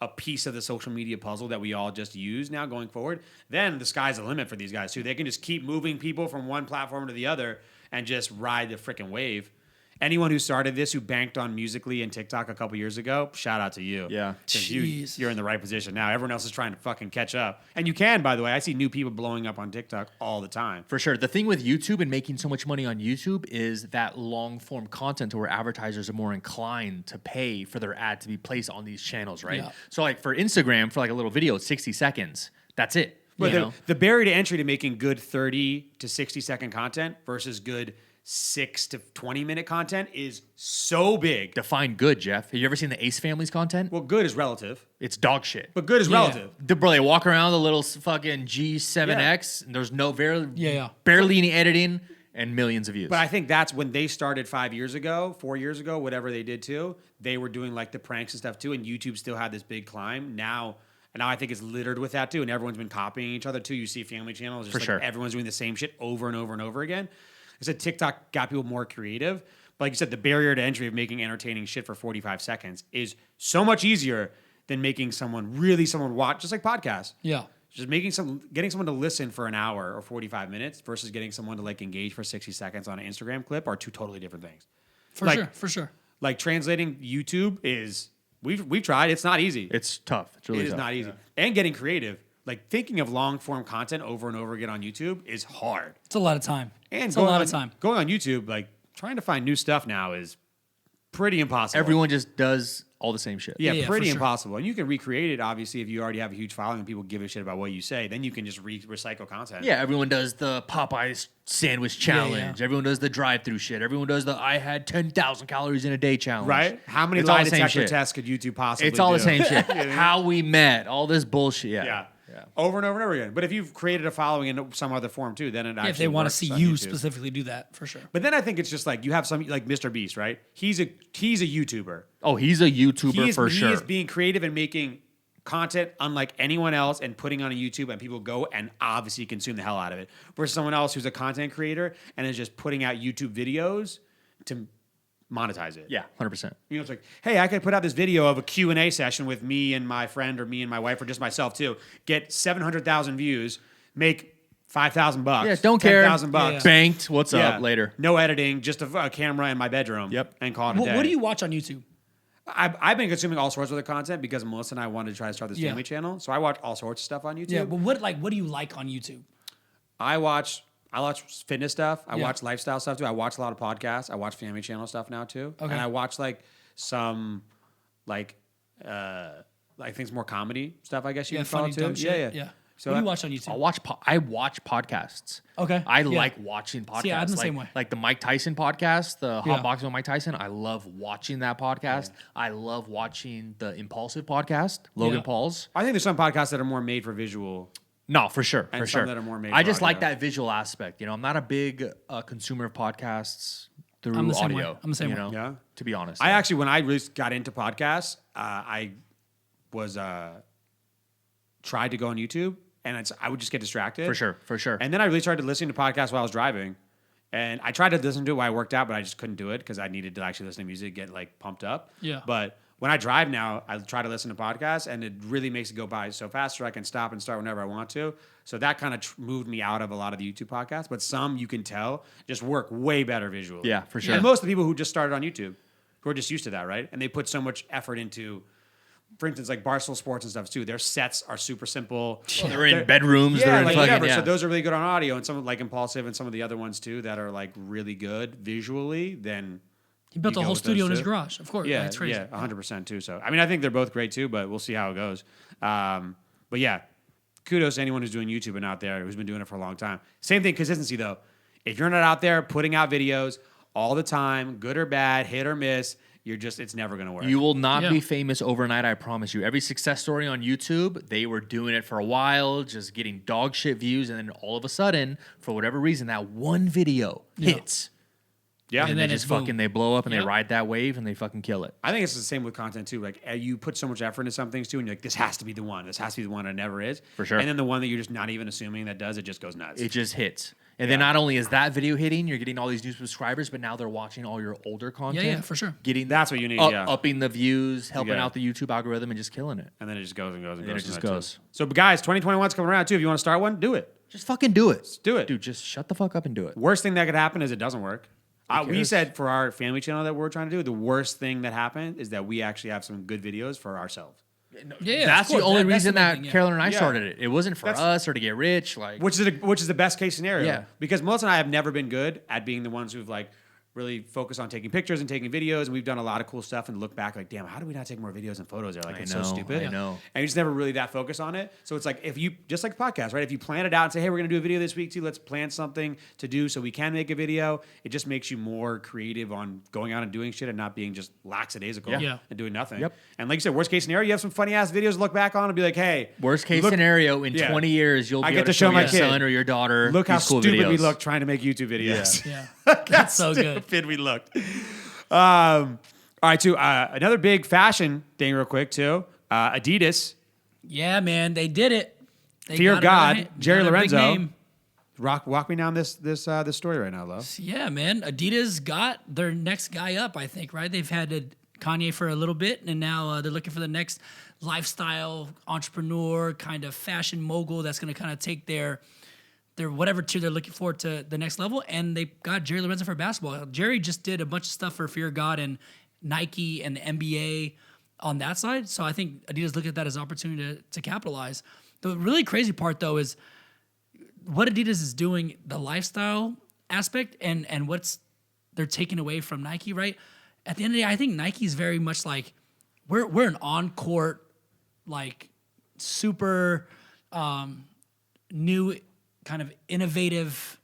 a piece of the social media puzzle that we all just use now going forward, then the sky's the limit for these guys too. They can just keep moving people from one platform to the other and just ride the freaking wave. Anyone who started this, who banked on Musical.ly and TikTok a couple years ago, shout out to you. Yeah. You're in the right position now. Everyone else is trying to fucking catch up. And you can, by the way. I see new people blowing up on TikTok all the time. For sure. The thing with YouTube and making so much money on YouTube is that long-form content where advertisers are more inclined to pay for their ad to be placed on these channels, right? Yeah. So like for Instagram, for like a little video, it's 60 seconds. That's it. But the barrier to entry to making good 30 to 60-second content versus good 6 to 20-minute content is so big. Define good, Jeff. Have you ever seen the Ace Family's content? Well, good is relative. It's dog shit. But good is relative. Bro, they walk around the little fucking G7X, and there's barely any editing, and millions of views. But I think that's when they started 5 years ago, 4 years ago, whatever they did too. They were doing like the pranks and stuff too, and YouTube still had this big climb. Now I think it's littered with that too, and everyone's been copying each other too. You see family channels, just everyone's doing the same shit over and over and over again. I said TikTok got people more creative, but like you said, the barrier to entry of making entertaining shit for 45 seconds is so much easier than making someone watch, just like podcasts. Yeah. Just getting someone to listen for an hour or 45 minutes versus getting someone to like engage for 60 seconds on an Instagram clip are two totally different things. For sure. Like translating YouTube is, we've tried, it's not easy. It's tough. It's really tough. It is not easy. Yeah. And getting creative. Like thinking of long form content over and over again on YouTube is hard. It's a lot of time. And it's a lot of time. Going on YouTube, like trying to find new stuff now is pretty impossible. Everyone just does all the same shit. Yeah, pretty impossible. And you can recreate it, obviously, if you already have a huge following and people give a shit about what you say. Then you can just recycle content. Yeah, everyone does the Popeyes sandwich challenge. Yeah. Everyone does the drive-through shit. Everyone does the I had 10,000 calories in a day challenge. Right? How many lie detector tests could YouTube possibly do? It's all the same shit. How we met, all this bullshit. Yeah. Over and over and over again. But if you've created a following in some other form too, then it actually if they want to see you YouTube. Specifically do that, for sure. But then I think it's just like you have some like Mr. Beast, right? He's a YouTuber. Oh, he's a YouTuber for sure. He is being creative and making content unlike anyone else and putting on a YouTube and people go and obviously consume the hell out of it. Versus someone else who's a content creator and is just putting out YouTube videos to monetize it. Yeah, 100%. You know, it's like, hey, I could put out this video of a Q&A session with me and my friend or me and my wife or just myself too. Get 700,000 views, make $5,000. Yeah, don't care. $10,000. Yeah. Banked. What's up later? No editing, just a camera in my bedroom. Yep. And call it a day. What do you watch on YouTube? I've been consuming all sorts of other content because Melissa and I wanted to try to start this family channel. So I watch all sorts of stuff on YouTube. Yeah, but what do you like on YouTube? I watch fitness stuff. I watch lifestyle stuff too. I watch a lot of podcasts. I watch family channel stuff now too. Okay. And I watch like some things more comedy stuff, I guess you can call it too. Yeah. So what do you watch on YouTube? I watch podcasts. Okay. I like watching podcasts. Yeah, I'm the same way. Like the Mike Tyson podcast, the Hot Boxing with Mike Tyson. I love watching that podcast. Yeah. I love watching the Impulsive podcast, Logan Paul's. I think there's some podcasts that are more made for visual. No, for sure. And some that are more made I just for like audio. that visual aspect. You know, I'm not a big consumer of podcasts through I'm the same audio. Way. I'm the same way. Yeah. To be honest. I actually, when I really got into podcasts, I was tried to go on YouTube, and I would just get distracted. For sure. And then I really started listening to podcasts while I was driving. And I tried to listen to it while I worked out, but I just couldn't do it because I needed to actually listen to music, get like pumped up. Yeah. But when I drive now, I try to listen to podcasts, and it really makes it go by so fast, so I can stop and start whenever I want to. So that kind of moved me out of a lot of the YouTube podcasts. But some, you can tell, just work way better visually. Yeah, for sure. And most of the people who just started on YouTube, who are just used to that, right? And they put so much effort into, for instance, like Barstool Sports and stuff too. Their sets are super simple. They're in bedrooms. Yeah, they're in like fucking, whatever. So those are really good on audio, and some like Impulsive and some of the other ones too that are like really good visually. Then he built a whole studio in his garage, of course. Yeah, it's crazy. Yeah, 100% too. So I mean, I think they're both great too, but we'll see how it goes. But yeah, kudos to anyone who's doing YouTube and out there who's been doing it for a long time. Same thing, consistency though. If you're not out there putting out videos all the time, good or bad, hit or miss, it's never going to work. You will not be famous overnight, I promise you. Every success story on YouTube, they were doing it for a while, just getting dog shit views, and then all of a sudden, for whatever reason, that one video hits. Yeah. And then they blow up and they ride that wave and they fucking kill it. I think it's the same with content too. Like you put so much effort into some things too, and you're like, this has to be the one. This has to be the one. And it never is. For sure. And then the one that you're just not even assuming that does, it just goes nuts. It just hits. And then not only is that video hitting, you're getting all these new subscribers, but now they're watching all your older content. Yeah, for sure. That's what you need. Upping the views, helping out the YouTube algorithm, and just killing it. And then it just goes and goes and goes. And it just goes. So, guys, 2021's coming around too. If you want to start one, do it. Just fucking do it. Just do it, dude. Just shut the fuck up and do it. Worst thing that could happen is it doesn't work. We said for our family channel that we're trying to do, the worst thing that happened is that we actually have some good videos for ourselves. Yeah, that's the only reason that Carolyn and I started it. It wasn't for us or to get rich, which is the best case scenario. Yeah. Because Melissa and I have never been good at being the ones who've really focused on taking pictures and taking videos, and we've done a lot of cool stuff and look back damn, how do we not take more videos and photos there? It's so stupid. I know. And you're just never really that focused on it. So it's if you, just like podcasts, right? If you plan it out and say, hey, we're going to do a video this week too, let's plan something to do so we can make a video. It just makes you more creative on going out and doing shit and not being just lackadaisical and doing nothing. Yep. And like you said, worst case scenario, you have some funny ass videos to look back on and be like, hey. Worst case scenario, in 20 years, you'll be able to show my son or your daughter look how cool stupid videos. we look trying to make YouTube videos. Yeah. That's so good. Stupid we looked. All right, too. Another big fashion thing, real quick, too. Adidas. Yeah, man, they did it. Fear of God. Jerry Lorenzo. Walk me down this story right now, love. Yeah, man. Adidas got their next guy up, I think, right? They've had Kanye for a little bit, and now they're looking for the next lifestyle entrepreneur, kind of fashion mogul that's going to kind of take their whatever tier they're looking for to the next level, and they got Jerry Lorenzo for basketball. Jerry just did a bunch of stuff for Fear of God and Nike and the NBA on that side, so I think Adidas looked at that as an opportunity to capitalize. The really crazy part, though, is what Adidas is doing, the lifestyle aspect, and what's they're taking away from Nike, right? At the end of the day, I think Nike's very much like we're an on-court, super new kind of innovative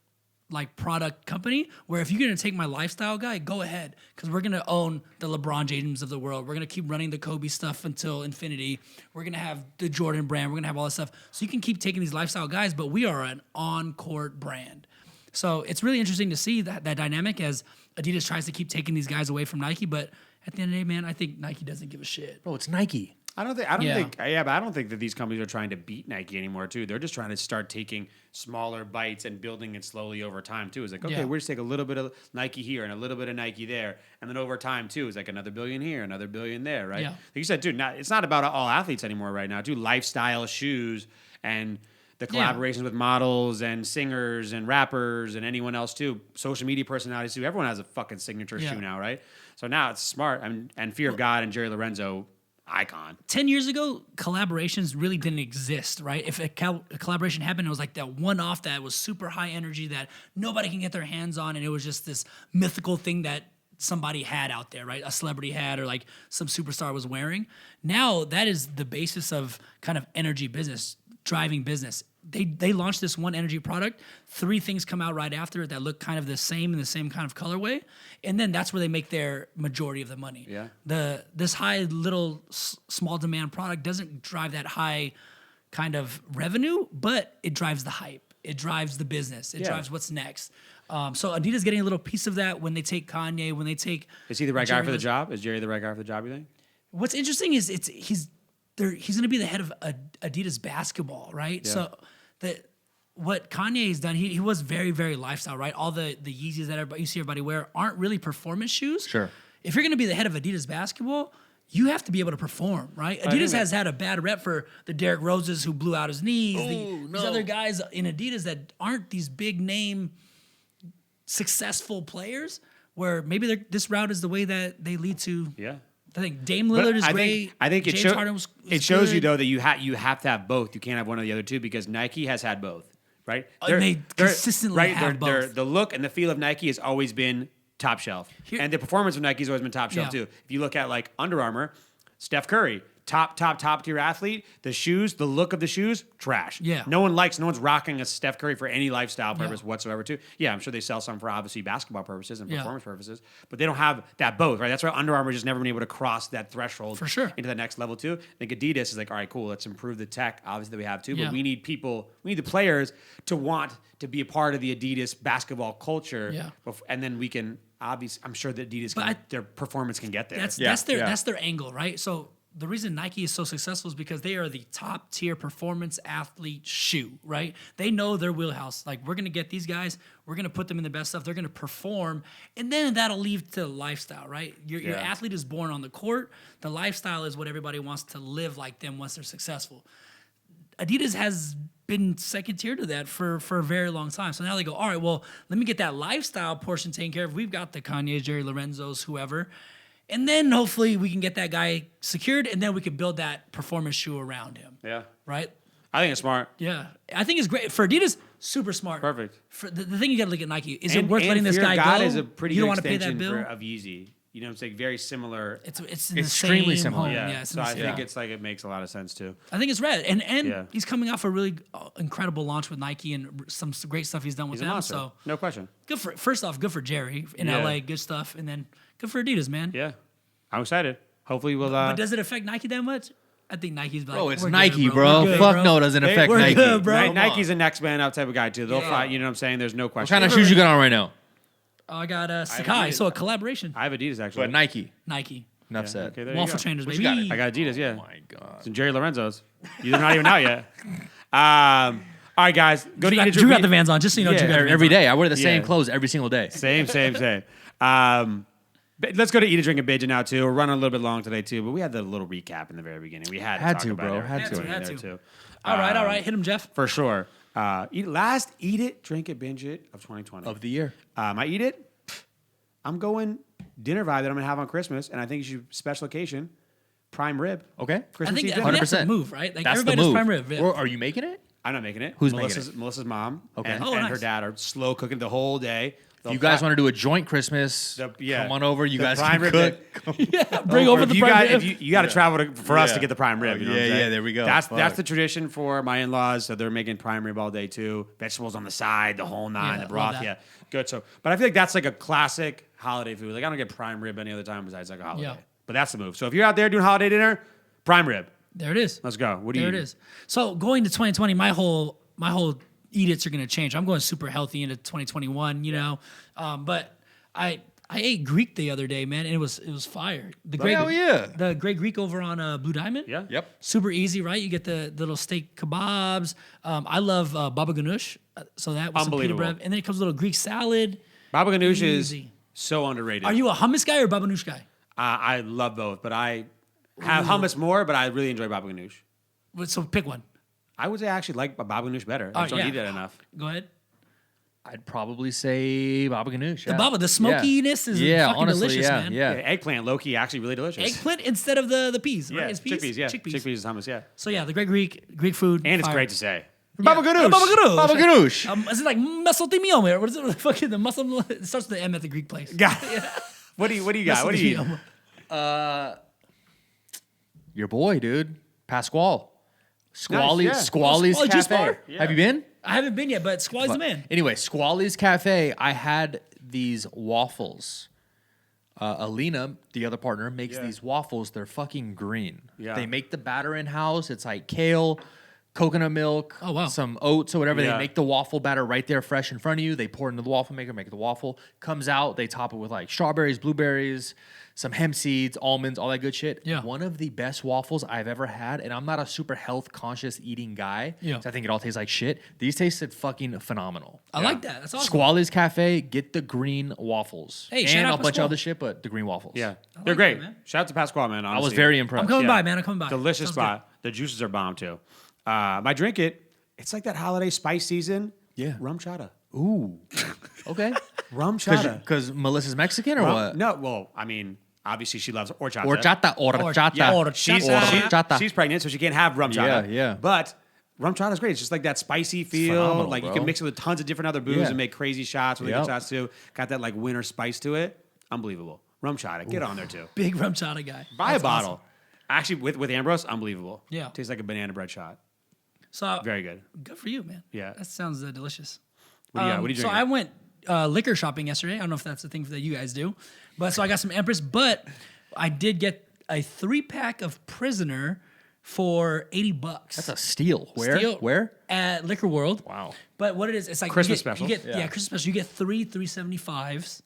product company where if you're going to take my lifestyle guy, go ahead, because we're going to own the LeBron James of the world. We're going to keep running the Kobe stuff until infinity. We're going to have the Jordan brand. We're going to have all this stuff. So you can keep taking these lifestyle guys, but we are an on-court brand. So it's really interesting to see that dynamic as Adidas tries to keep taking these guys away from Nike. But at the end of the day, man, I think Nike doesn't give a shit. Bro, it's Nike. I don't think but I don't think that these companies are trying to beat Nike anymore too. They're just trying to start taking smaller bites and building it slowly over time too. It's we're just take a little bit of Nike here and a little bit of Nike there, and then over time too, it's another billion here, another billion there, right? Yeah. Like you said, dude, it's not about all athletes anymore right now, dude. Lifestyle shoes and the collaborations with models and singers and rappers and anyone else too, social media personalities too. Everyone has a fucking signature shoe now, right? So now it's smart. And Fear of God and Jerry Lorenzo, icon. 10 years ago, collaborations really didn't exist, right? If a collaboration happened, it was like that one-off that was super high energy that nobody can get their hands on, and it was just this mythical thing that somebody had out there, right? A celebrity had, or some superstar was wearing. Now that is the basis of kind of energy business, driving business. They launched this one energy product. 3 things come out right after it that look kind of the same in the same kind of colorway, and then that's where they make their majority of the money. Yeah. This high little small demand product doesn't drive that high kind of revenue, but it drives the hype. It drives the business. It drives what's next. So Adidas getting a little piece of that when they take Kanye, when they take. Is he the right guy for the job? Is Jerry the right guy for the job? You think? What's interesting is he's going to be the head of Adidas Basketball, right? Yeah. So what Kanye's done, he was very, very lifestyle, right? All the Yeezys that you see everybody wear aren't really performance shoes. Sure. If you're going to be the head of Adidas Basketball, you have to be able to perform, right? Adidas has had a bad rep for the Derrick Roses who blew out his knees. These other guys in Adidas that aren't these big name, successful players, where maybe this route is the way that they lead to. Yeah. I think Dame Lillard is great. I think James Harden was shows good. you though that you have to have both. You can't have one or the other two because Nike has had both, right? They consistently have both. The look and the feel of Nike has always been top shelf, and the performance of Nike has always been top shelf too. If you look at Under Armour, Steph Curry, top tier athlete. The shoes, the look of the shoes, trash. Yeah. No one's rocking a Steph Curry for any lifestyle purpose whatsoever too. Yeah, I'm sure they sell some for obviously basketball purposes and performance purposes, but they don't have that both, right? That's why Under Armour just never been able to cross that threshold for sure into the next level too. I think Adidas is all right, cool, let's improve the tech, obviously that we have too, but we need the players to want to be a part of the Adidas basketball culture. Yeah. And then we can obviously, I'm sure that Adidas their performance can get there. That's their angle, right? So the reason Nike is so successful is because they are the top tier performance athlete shoe, right? They know their wheelhouse. Like, we're going to get these guys, we're going to put them in the best stuff, they're going to perform, and then that'll lead to lifestyle, right? Your athlete is born on the court. The lifestyle is what everybody wants to live like them once they're successful. Adidas has been second tier to that for a very long time. So now they go, all right, well, let me get that lifestyle portion taken care of. We've got the Kanye's, Jerry Lorenzo's, whoever. And then hopefully we can get that guy secured, and then we can build that performance shoe around him. Yeah. Right? I think it's smart. Yeah. I think it's great. For Adidas, super smart. Perfect. For the thing you got to look at Nike, is it worth letting this guy go? Is a pretty you good don't want to pay that extension bill? of Yeezy. You know what I'm saying? Very similar. It's extremely same similar. home. Yeah. It's So I think yeah. it's like it makes a lot of sense too. I think it's rad. And Yeah. he's coming off a really incredible launch with Nike and some great stuff he's done with He's a them. monster. So No question. good for, first off, good for Jerry in Yeah. LA, good stuff. And then good for Adidas, man. Yeah. I'm excited. Hopefully we'll. But does it affect Nike that much? I think Nike's like, Bro, it's we're Nike, good, bro. We're good, Fuck bro. no, it doesn't affect we're Nike. good, bro. Nike's a next man up type of guy too. They'll Yeah. fight. You know what I'm saying? There's no What question. kind of shoes you got on right now? Oh, I got Sakai, Adidas. so a collaboration. I have Adidas actually. But Nike. Nike. Enough Yeah, said. okay, there you Waffle go. trainers, What baby. you got? I got Adidas. Yeah. Oh my God. Some Jerry Lorenzo's. They're not even out yet. All right, guys. Go to Eat It Drew Drink got the Vans on, just so you know. Yeah. Drew got the Vans Every on. day. I wear the same Yeah. clothes every single day. Same. But let's go to Eat a Drink and Binge It now too. We're running a little bit long today too, but we had the little recap in the very beginning. We had Had talk to, about bro. everything Had to. going in Had there, to. too. All right. Hit him, Jeff. For sure. Last Eat It, Drink It, Binge It of 2020. Of the year. I Eat It. I'm going dinner vibe that I'm gonna have on Christmas, and I think you should special occasion prime rib. Okay. I Christmas think Eve dinner. that's the 100%. move, right? Like That's the everybody does move. prime rib. Yeah. Or are you making it? I'm not making it. Who's making Melissa's mom. Okay. And, Oh, and her nice. dad are slow cooking the whole day. If you guys want to do a joint Christmas, come on over. You The guys prime can rib cook. Yeah, bring Or over if the you prime got, rib. if you got to travel for us to Yeah. get the prime rib. You know what I'm Yeah, saying? there we go. That's Fuck. the tradition for my in-laws. So they're making prime rib all day too. Vegetables on the side, the whole nine, Yeah, the broth. love that. Yeah, good. So, but I feel like that's like a classic holiday food. Like I don't get prime rib any other time besides like a holiday. Yeah. But that's the move. So if you're out there doing holiday dinner, prime rib. There it is. Let's go. What do you? There it is. So going to 2020, my whole eat-its are going to change. I'm going super healthy into 2021, you know. But I ate Greek the other day, man, and it was fire. The great, Hell yeah. The Great Greek over on Blue Diamond. Yeah. Yep. Super easy, right? You get the little steak kebabs. I love baba ganoush, so that was some pita Unbelievable. bread, and then it comes a little Greek salad. Baba ganoush is Easy. so underrated. Are you a hummus guy or baba ganoush guy? I love both, but I have hummus more. But I really enjoy baba ganoush. So pick one. I would say I actually like baba ganoush better. I just don't eat it enough. Go ahead. I'd probably say baba ganoush. The baba, the smokiness is fucking honestly, delicious, yeah, man. Yeah. Eggplant, low-key, actually really delicious. Eggplant instead of the peas, right? Yeah, It's peas? chickpeas, yeah. Chickpeas. Chickpeas is hummus, yeah. So yeah, the Greek food. And it's fire. great to say. Yeah. Baba ganoush. Baba ganoush. Baba ganoush. Is it like mesothelioma? Or what is it? Fucking the muscle. It starts with the M at the Greek place. Yeah. What do you got? What do you eat? Mesothelioma. Your boy, dude. Pasquale. Squally's yeah. Squally's Squally Juice Cafe. Bar? Yeah. Have you been? I haven't been yet, but Squally's the man. Anyway, Squally's Cafe, I had these waffles. Alina, the other partner, makes these waffles. They're fucking green. Yeah. They make the batter in-house. It's like kale, coconut milk, Oh, wow. some oats or whatever. Yeah. They make the waffle batter right there fresh in front of you. They pour it into the waffle maker, make the waffle. Comes out, they top it with like strawberries, blueberries, some hemp seeds, almonds, all that good shit. Yeah. One of the best waffles I've ever had, and I'm not a super health conscious eating guy. Yeah. So I think it all tastes like shit. These tasted fucking phenomenal. I like that. That's awesome. Squally's Cafe, get the green waffles. Hey, shout and out a bunch Pasquale. of other shit, but the green waffles. Yeah. like They're great. that, man. Shout out to Pasquale, man. I was honestly. very impressed. I'm coming Yeah. by, man. I'm coming by. Delicious Sounds spot. The juices are bomb, too. My drink it's like that holiday spice season. Yeah. Rum chata. Ooh. Okay. Rum chata. Because Melissa's Mexican or what? No, well, I mean, obviously she loves horchata. Horchata. Yeah. She's pregnant, so she can't have rum chata. Yeah. But rum chata is great. It's just like that spicy feel. phenomenal, Like you bro. can mix it with tons of different other booze Yeah. and make crazy shots, really Yep. good shots too. Got that like winter spice to it. Unbelievable. Rum chata. Get on there too. Big rum chata guy. Buy That's a bottle. awesome. Actually, with Ambrose, unbelievable. Yeah. Tastes like a banana bread shot. So Very good. good for you, man. Yeah. That sounds delicious. What do you got? What do you So drinking? I went liquor shopping yesterday. I don't know if that's the thing that you guys do, but so I got some Empress, but I did get a 3-pack of Prisoner for $80. That's a steal. Where? Steal Where? At Liquor World. Wow. But what it is, it's like Christmas you get, specials. You get, Christmas special. You get 375s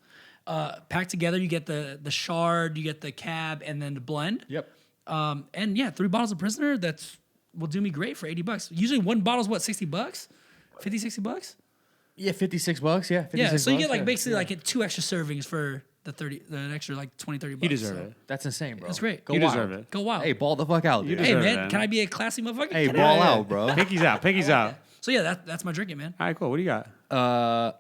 packed together. You get the shard, you get the cab, and then the blend. Yep. And yeah, 3 bottles of Prisoner will do me great for $80. Usually one bottle's what, $60? $50, $60? Yeah, $56. Yeah, 56 yeah. So you get bucks, like basically like 2 extra servings for the extra like $20, $30. You deserve it. That's insane, bro. That's great. Go You wild. deserve it. Go wild. Hey, ball the fuck out, dude. deserve Hey it, man, man. can I be a classy motherfucker? Hey, Can ball I? out, bro. Picky's out. Picky's out. So yeah, that's my drinking, man. All right, cool. What do you got?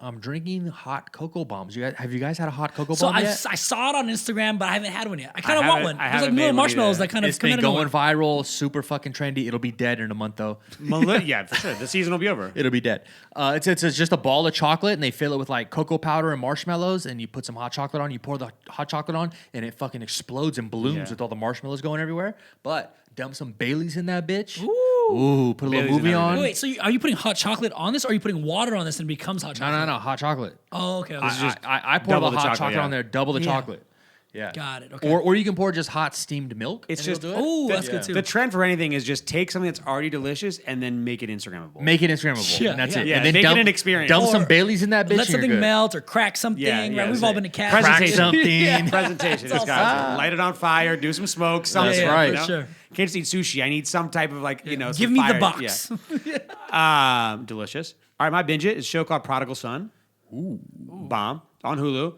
I'm drinking hot cocoa bombs. Have you guys had a hot cocoa So bomb I yet? saw it on Instagram, but I haven't had one yet. I kind of I want haven't- one. I There's like haven't made little one marshmallows either. that kind of It's come been out of going nowhere. viral, super fucking trendy. It'll be dead in a month though. Yeah, for sure. The season will be over. It'll be dead. It's just a ball of chocolate, and they fill it with like cocoa powder and marshmallows, and you put some hot chocolate on. You pour the hot chocolate on, and it fucking explodes and balloons Yeah. with all the marshmallows going everywhere. But dump some Baileys in that bitch. Ooh. Put a Baileys little in movie everything. on. Wait, so are you putting hot chocolate on this, or are you putting water on this and it becomes hot chocolate? No, hot chocolate. Oh, okay. I pour the hot chocolate yeah. on there, double the Yeah. chocolate. Yeah. Got it, okay. Or you can pour just hot steamed milk. It's and it'll just- do it. Oh, that's Yeah. good too. The trend for anything is just take something that's already delicious and then make it Instagrammable. Make it Instagrammable. Yeah, and that's yeah. it. Yeah, and then make it dump, an experience. Dump some Or Baileys in that bitch. Let and you're something good. melt or crack something. Yeah, right? yeah, We've that's all it. been to cats. Crack Presentation. something. Presentation. That's It's got awesome. light it on fire, do some smoke, something. Yeah, right. you for know? sure. Can't just eat sushi. I need some type of like, some Give me the fire. box. Yeah. Delicious. All right, my binge it is a show called Prodigal Son. Ooh. Bomb on Hulu.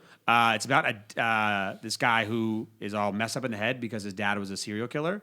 It's about this guy who is all messed up in the head because his dad was a serial killer.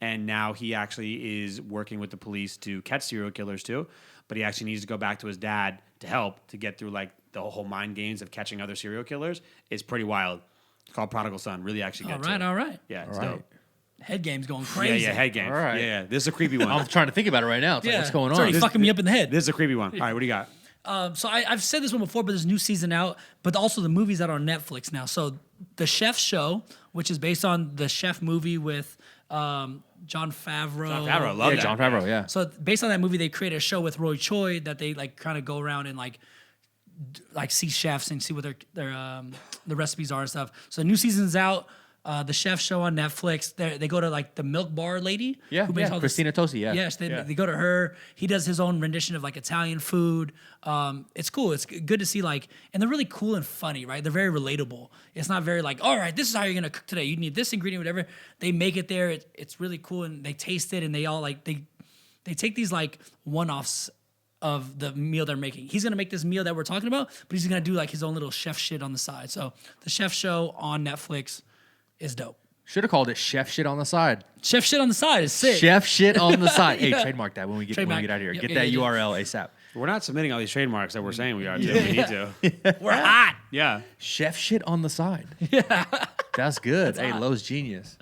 And now he actually is working with the police to catch serial killers too. But he actually needs to go back to his dad to help to get through like the whole mind games of catching other serial killers. It's pretty wild. It's called Prodigal Son. Really actually good. All right. Yeah, it's All right. dope. Head game's going Yeah, crazy. yeah, head game. All right. Yeah. This is a creepy one. I'm trying to think about it right now. It's like, what's going It's on? already fucking me up in the head. This is a creepy one. All right, what do you got? So I've said this one before, but there's a new season out, but also the movie's out on Netflix now. So The Chef Show, which is based on the Chef movie with John Favreau. John Favreau, love that. John Favreau, yeah. So based on that movie, they created a show with Roy Choi that they like kind of go around and like see chefs and see what their the recipes are and stuff. So the new season's out. The Chef Show on Netflix. They go to like the milk bar lady. Yeah, who makes all this- Christina Tosi, yeah. Yes, they go to her. He does his own rendition of like Italian food. It's cool. It's good to see like, and they're really cool and funny, right? They're very relatable. It's not very like, all right, this is how you're gonna cook today. You need this ingredient, whatever. They make it there. It's really cool, and they taste it, and they all like they take these like one-offs of the meal they're making. He's gonna make this meal that we're talking about, but he's gonna do like his own little chef shit on the side. So the Chef Show on Netflix is dope. Should have called it Chef Shit on the Side. Chef shit on the side is sick. Chef Shit on the Side. Hey, Yeah. trademark that when we get Trademark. out of here. Yep, Get yeah, that yeah. URL ASAP. We're not submitting all these trademarks that we're saying we are. Too. We need to. We're hot. Yeah. Chef Shit on the Side. Yeah. That's good. Hey, hot. Lowe's genius.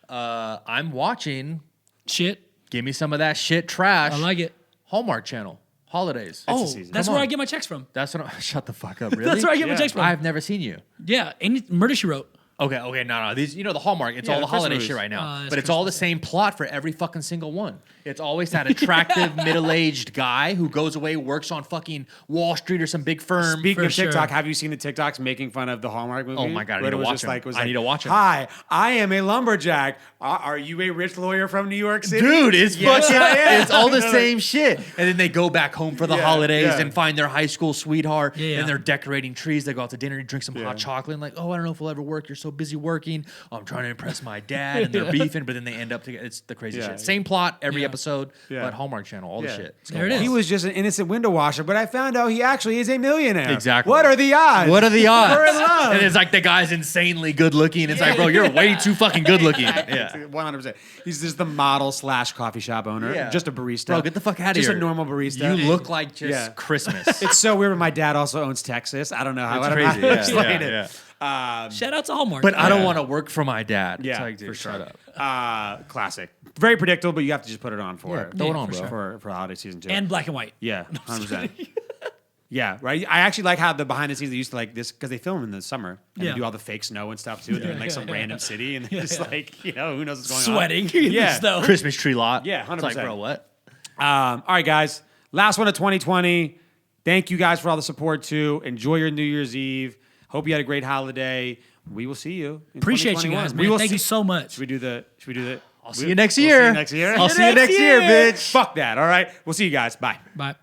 I'm watching Shit. Give Me Some of That Shit Trash. I like it. Hallmark Channel. Holidays. Oh, season. that's Come where on. I get my checks from. That's what shut the fuck up, really? That's where I get my Yeah. checks from. I've never seen you. Yeah, and Murder She Wrote. Okay, no. These, the Hallmark. It's Yeah, all the the Christmas holiday movies. shit right now, It's but it's all the same plot for every fucking single one. It's always that attractive middle-aged guy who goes away, works on fucking Wall Street or some big firm. Speaking For of TikTok, sure. have you seen the TikToks making fun of the Hallmark movie? Oh my God, I Where need it to was watch just them. like, was I like, need to watch them. Hi, I am a lumberjack. Are you a rich lawyer from New York City? Dude, it's Yes, fucking, I am. it's all the same shit. And then they go back home for the Yeah, holidays yeah. and find their high school sweetheart. Yeah. And they're decorating trees. They go out to dinner and drink some Yeah. hot chocolate. And like, oh, I don't know if we'll ever work. You're so busy working. Oh, I'm trying to impress my dad. And they're beefing, but then they end up together. It's the crazy Yeah. shit. Same plot every Yeah. episode, Yeah. but Hallmark Channel, all the Yeah. shit. It's There going it wild. is. He was just an innocent window washer, but I found out he actually is a millionaire. Exactly. What are the odds? What are the odds? We're in love. And it's like the guy's insanely good looking. It's like, bro, you're way too fucking good looking. Yeah. 100%. He's just the model / coffee shop owner. Yeah. Just a barista. Bro, get the fuck out of Just here. a normal barista. You look like just Yeah. Christmas. It's so weird. My dad also owns Texas. I don't know how. It's I don't know how crazy. to Yeah, explain yeah, it. Shout out to Hallmark. But I don't Yeah. want to work for my dad. Yeah, It's like, dude, for sure. shut up. Classic. Very predictable, but you have to just put it on for Yeah, throw it on, bro. for holiday season 2. and black and white. Yeah, 100%. Yeah, right. I actually like how the behind the scenes they used to like this because they film in the summer and Yeah. they do all the fake snow and stuff too. They're in like some random city and they're just like who knows what's going Sweating on. in the Yeah. snow. Christmas tree lot. Yeah, It's like, 100%. bro, what? All right, guys. Last one of 2020. Thank you guys for all the support too. Enjoy your New Year's Eve. Hope you had a great holiday. We will see you. In Appreciate you 2021. guys, We man. will Thank see- you so much. Should we do the? I'll see you next year. We'll see you next year. I'll see you next year, bitch. Fuck that. All right. We'll see you guys. Bye. Bye.